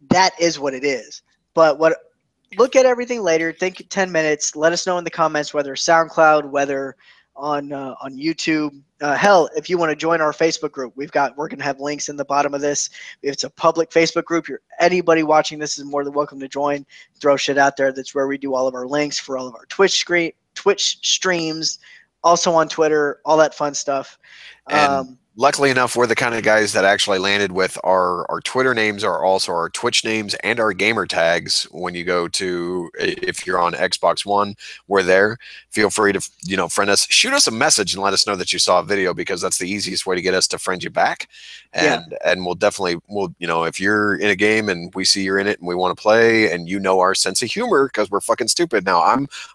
that is what it is. But look at everything later. Think 10 minutes. Let us know in the comments whether SoundCloud, whether on YouTube. Hell, if you want to join our Facebook group, we're going to have links in the bottom of this. It's a public Facebook group. Anybody watching this is more than welcome to join. Throw shit out there. That's where we do all of our links for all of our Twitch streams, also on Twitter, all that fun stuff. And luckily enough, we're the kind of guys that actually landed with our Twitter names are also our Twitch names and our gamer tags. When you go to, if you're on Xbox One, we're there. Feel free to, friend us, shoot us a message and let us know that you saw a video, because that's the easiest way to get us to friend you back. And we'll definitely, if you're in a game and we see you're in it and we want to play, and our sense of humor, because we're fucking stupid. Now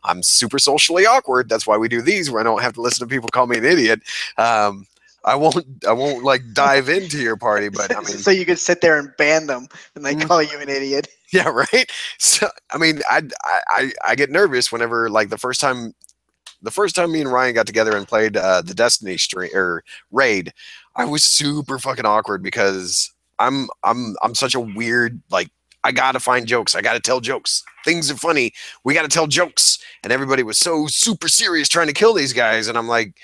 I'm super socially awkward. That's why we do these, where I don't have to listen to people call me an idiot. I won't like dive into your party, but I mean, so you could sit there and ban them and they call you an idiot. Yeah, right. So I mean, I get nervous whenever, like, the first time me and Ryan got together and played the Destiny stream or raid, I was super fucking awkward because I'm such a weird, like, I gotta find jokes. I gotta tell jokes. Things are funny. We gotta tell jokes. And everybody was so super serious trying to kill these guys, and I'm like,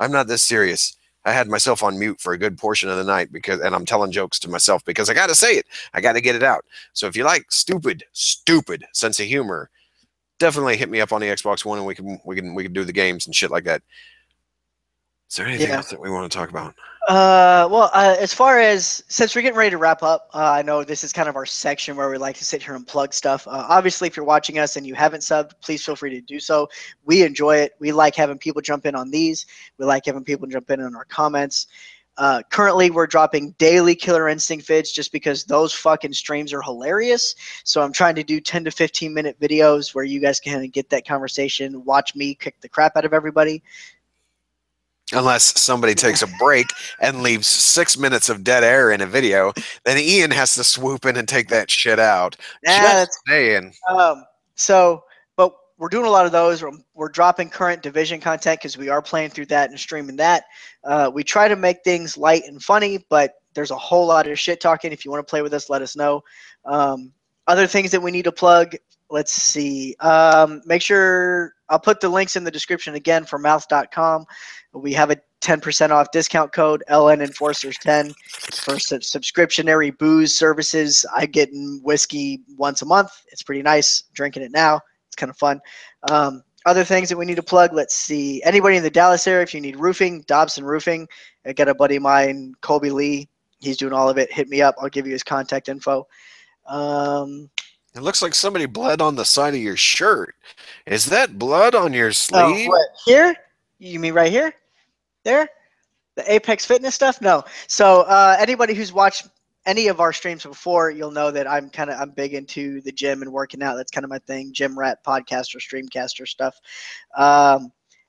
I'm not this serious. I had myself on mute for a good portion of the night and I'm telling jokes to myself because I got to say it. I got to get it out. So if you like stupid sense of humor, definitely hit me up on the Xbox One, and we can do the games and shit like that. Is there anything else that we want to talk about? As far as, since we're getting ready to wrap up, I know this is kind of our section where we like to sit here and plug stuff. Obviously, if you're watching us and you haven't subbed, please feel free to do so. We enjoy it. We like having people jump in on these. We like having people jump in on our comments. Currently, we're dropping daily Killer Instinct vids just because those fucking streams are hilarious. So I'm trying to do 10 to 15 minute videos where you guys can get that conversation, watch me kick the crap out of everybody. Unless somebody takes a break and leaves 6 minutes of dead air in a video, then Ian has to swoop in and take that shit out. Just saying. But we're doing a lot of those. We're dropping current Division content because we are playing through that and streaming that. We try to make things light and funny, but there's a whole lot of shit talking. If you want to play with us, let us know. Other things that we need to plug. Let's see. Make sure I'll put the links in the description again for mouth.com. We have a 10% off discount code, LN Enforcers 10, for subscriptionary booze services. I get whiskey once a month. It's pretty nice. I'm drinking it now. It's kind of fun. Other things that we need to plug. Let's see. Anybody in the Dallas area, if you need roofing, Dobson Roofing. I got a buddy of mine, Colby Lee. He's doing all of it. Hit me up. I'll give you his contact info. It looks like somebody bled on the side of your shirt. Is that blood on your sleeve? Oh, what? Here? You mean right here? There? The Apex Fitness stuff? No. So anybody who's watched any of our streams before, you'll know that I'm big into the gym and working out. That's kind of my thing. Gym rat, podcaster, streamcaster stuff.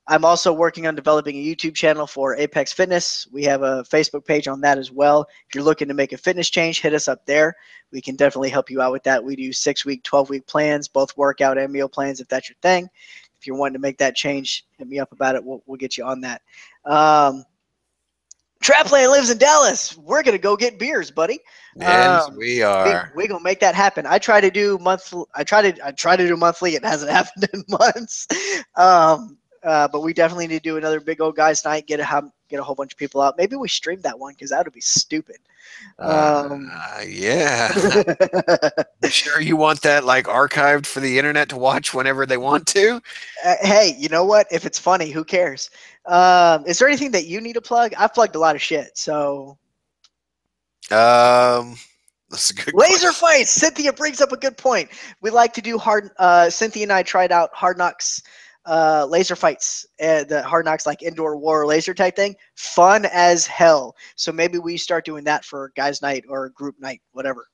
I'm also working on developing a YouTube channel for Apex Fitness. We have a Facebook page on that as well. If you're looking to make a fitness change, hit us up there. We can definitely help you out with that. We do 6-week, 12-week plans, both workout and meal plans if that's your thing. If you're wanting to make that change, hit me up about it. We'll get you on that. Trapland lives in Dallas. We're gonna go get beers, buddy. Yes, we are. We gonna make that happen. I try to do monthly. I try to do monthly. It hasn't happened in months. But we definitely need to do another big old guys night. Get a whole bunch of people out. Maybe we stream that one because that would be stupid. Yeah. Sure, you want that like archived for the internet to watch whenever they want to? Hey, you know what? If it's funny, who cares? Is there anything that you need to plug? I've plugged a lot of shit. So that's a good laser question. fights. Cynthia brings up a good point. We like to do Cynthia and I tried out Hard Knocks laser fights, the Hard Knocks like indoor war laser type thing. Fun as hell. So maybe we start doing that for guys night or group night, whatever.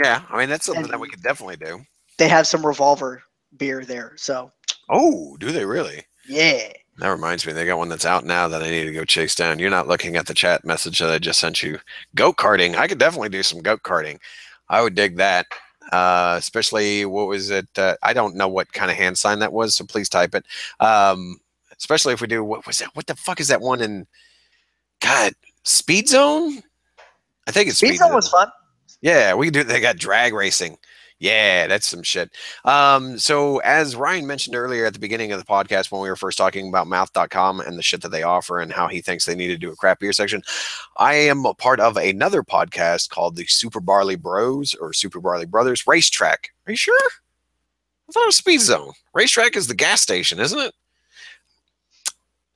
Yeah, I mean that's something that we could definitely do. They have some Revolver beer there, so. Oh, do they really? Yeah. That reminds me, they got one that's out now that I need to go chase down. You're not looking at the chat message that I just sent you. Goat karting. I could definitely do some goat karting. I would dig that. Especially, what was it? I don't know what kind of hand sign that was, so please type it. Especially if we do, what was that? What the fuck is that one in, God, Speed Zone? I think it's Speed Zone was fun. Yeah, we can do. They got drag racing. Yeah, that's some shit. So as Ryan mentioned earlier at the beginning of the podcast when we were first talking about mouth.com and the shit that they offer and how he thinks they need to do a craft beer section, I am a part of another podcast called the Super Barley Bros or Super Barley Brothers Racetrack. Are you sure? I thought it was Speed Zone. Racetrack is the gas station, isn't it?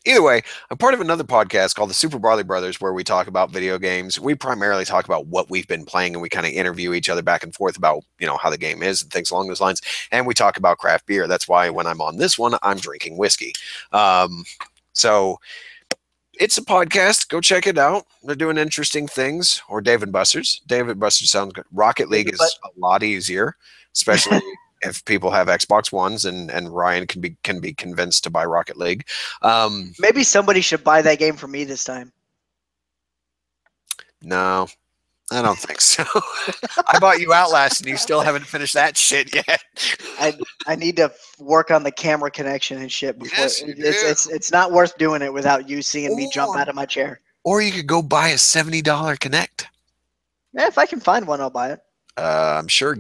Either way, I'm part of another podcast called the Super Barley Brothers where we talk about video games. We primarily talk about what we've been playing and we kind of interview each other back and forth about, how the game is and things along those lines. And we talk about craft beer. That's why when I'm on this one, I'm drinking whiskey. So it's a podcast. Go check it out. They're doing interesting things. Or Dave and Buster's. David Buster's sounds good. Rocket League is a lot easier, especially if people have Xbox Ones and Ryan can be convinced to buy Rocket League. Maybe somebody should buy that game for me this time. No, I don't think so. I bought you Outlast and you still haven't finished that shit yet. I need to work on the camera connection and shit before it's not worth doing it without you seeing me jump out of my chair. Or you could go buy a $70 Connect. Yeah, if I can find one, I'll buy it. I'm sure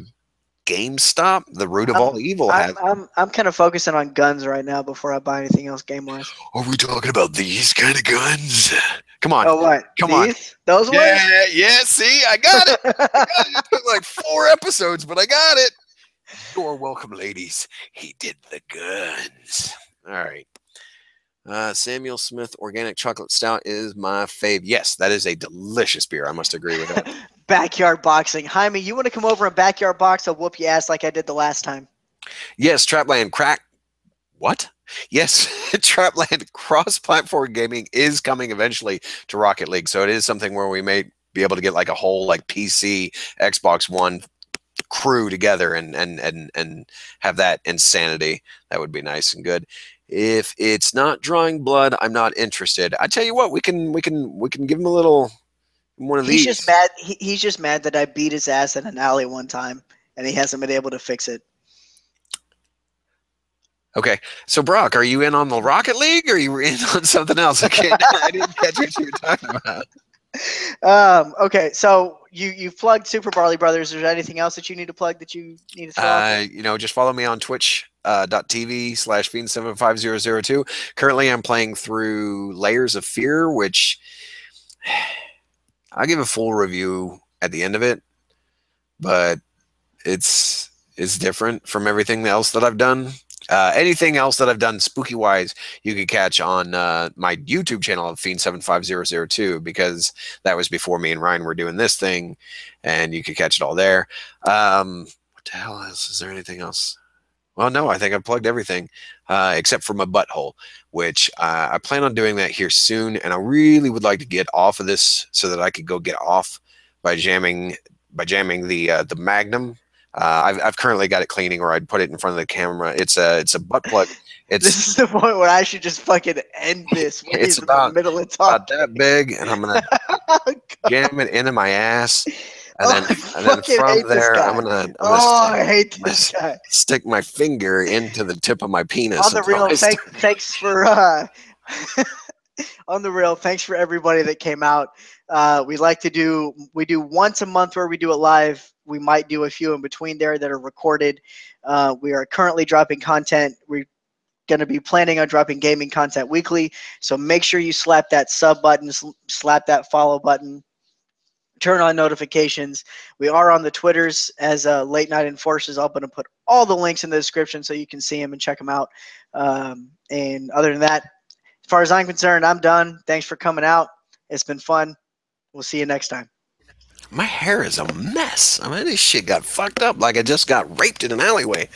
GameStop, the root of all evil, has. I'm kind of focusing on guns right now before I buy anything else game wise. Are we talking about these kind of guns? Come on. Oh, what? Come on. Those ones? Yeah, see, I got it. It took like 4 episodes, but I got it. You're welcome, ladies. He did the guns. All right. Samuel Smith Organic Chocolate Stout is my fave. Yes, that is a delicious beer. I must agree with that. Backyard boxing. Jaime, you want to come over and backyard box? I'll whoop your ass like I did the last time. Yes, Trapland What? Yes, Trapland cross-platform gaming is coming eventually to Rocket League. So it is something where we may be able to get like a whole like PC, Xbox One crew together and have that insanity. That would be nice and good. If it's not drawing blood, I'm not interested. I tell you what, we can give him a little one of these. He's just mad. He's just mad that I beat his ass in an alley one time, and he hasn't been able to fix it. Okay, so Brock, are you in on the Rocket League, or are you in on something else? I didn't catch what you were talking about. Okay, so you've plugged Super Barley Brothers. Is there anything else that you need to plug that you need to throw out? Just follow me on twitch.tv/fiend75002. Currently, I'm playing through Layers of Fear, which I'll give a full review at the end of it, but it's different from everything else that I've done. Anything else that I've done spooky wise, you could catch on my YouTube channel of Fiend75002 because that was before me and Ryan were doing this thing, and you could catch it all there. What the hell else? Is there anything else? Well, no, I think I've plugged everything except for my butthole, which I plan on doing that here soon, and I really would like to get off of this so that I could go get off by jamming the Magnum. I've currently got it cleaning, or I'd put it in front of the camera. It's a butt plug. It's This is the point where I should just fucking end this when it's he's in the middle of about talking. that big, and I'm gonna jam it into my ass, and Oh, then I fucking from hate this there guy. I hate this guy. stick my finger into the tip of my penis. On the until real, I start- thanks for on the real, thanks for everybody that came out. We do once a month where we do it live. We might do a few in between there that are recorded. We are currently dropping content. We're going to be planning on dropping gaming content weekly. So make sure you slap that sub button, slap that follow button, turn on notifications. We are on the Twitters as Late Night Enforcers. I'm going to put all the links in the description so you can see them and check them out. And other than that, as far as I'm concerned, I'm done. Thanks for coming out. It's been fun. We'll see you next time. My hair is a mess. I mean, this shit got fucked up like I just got raped in an alleyway.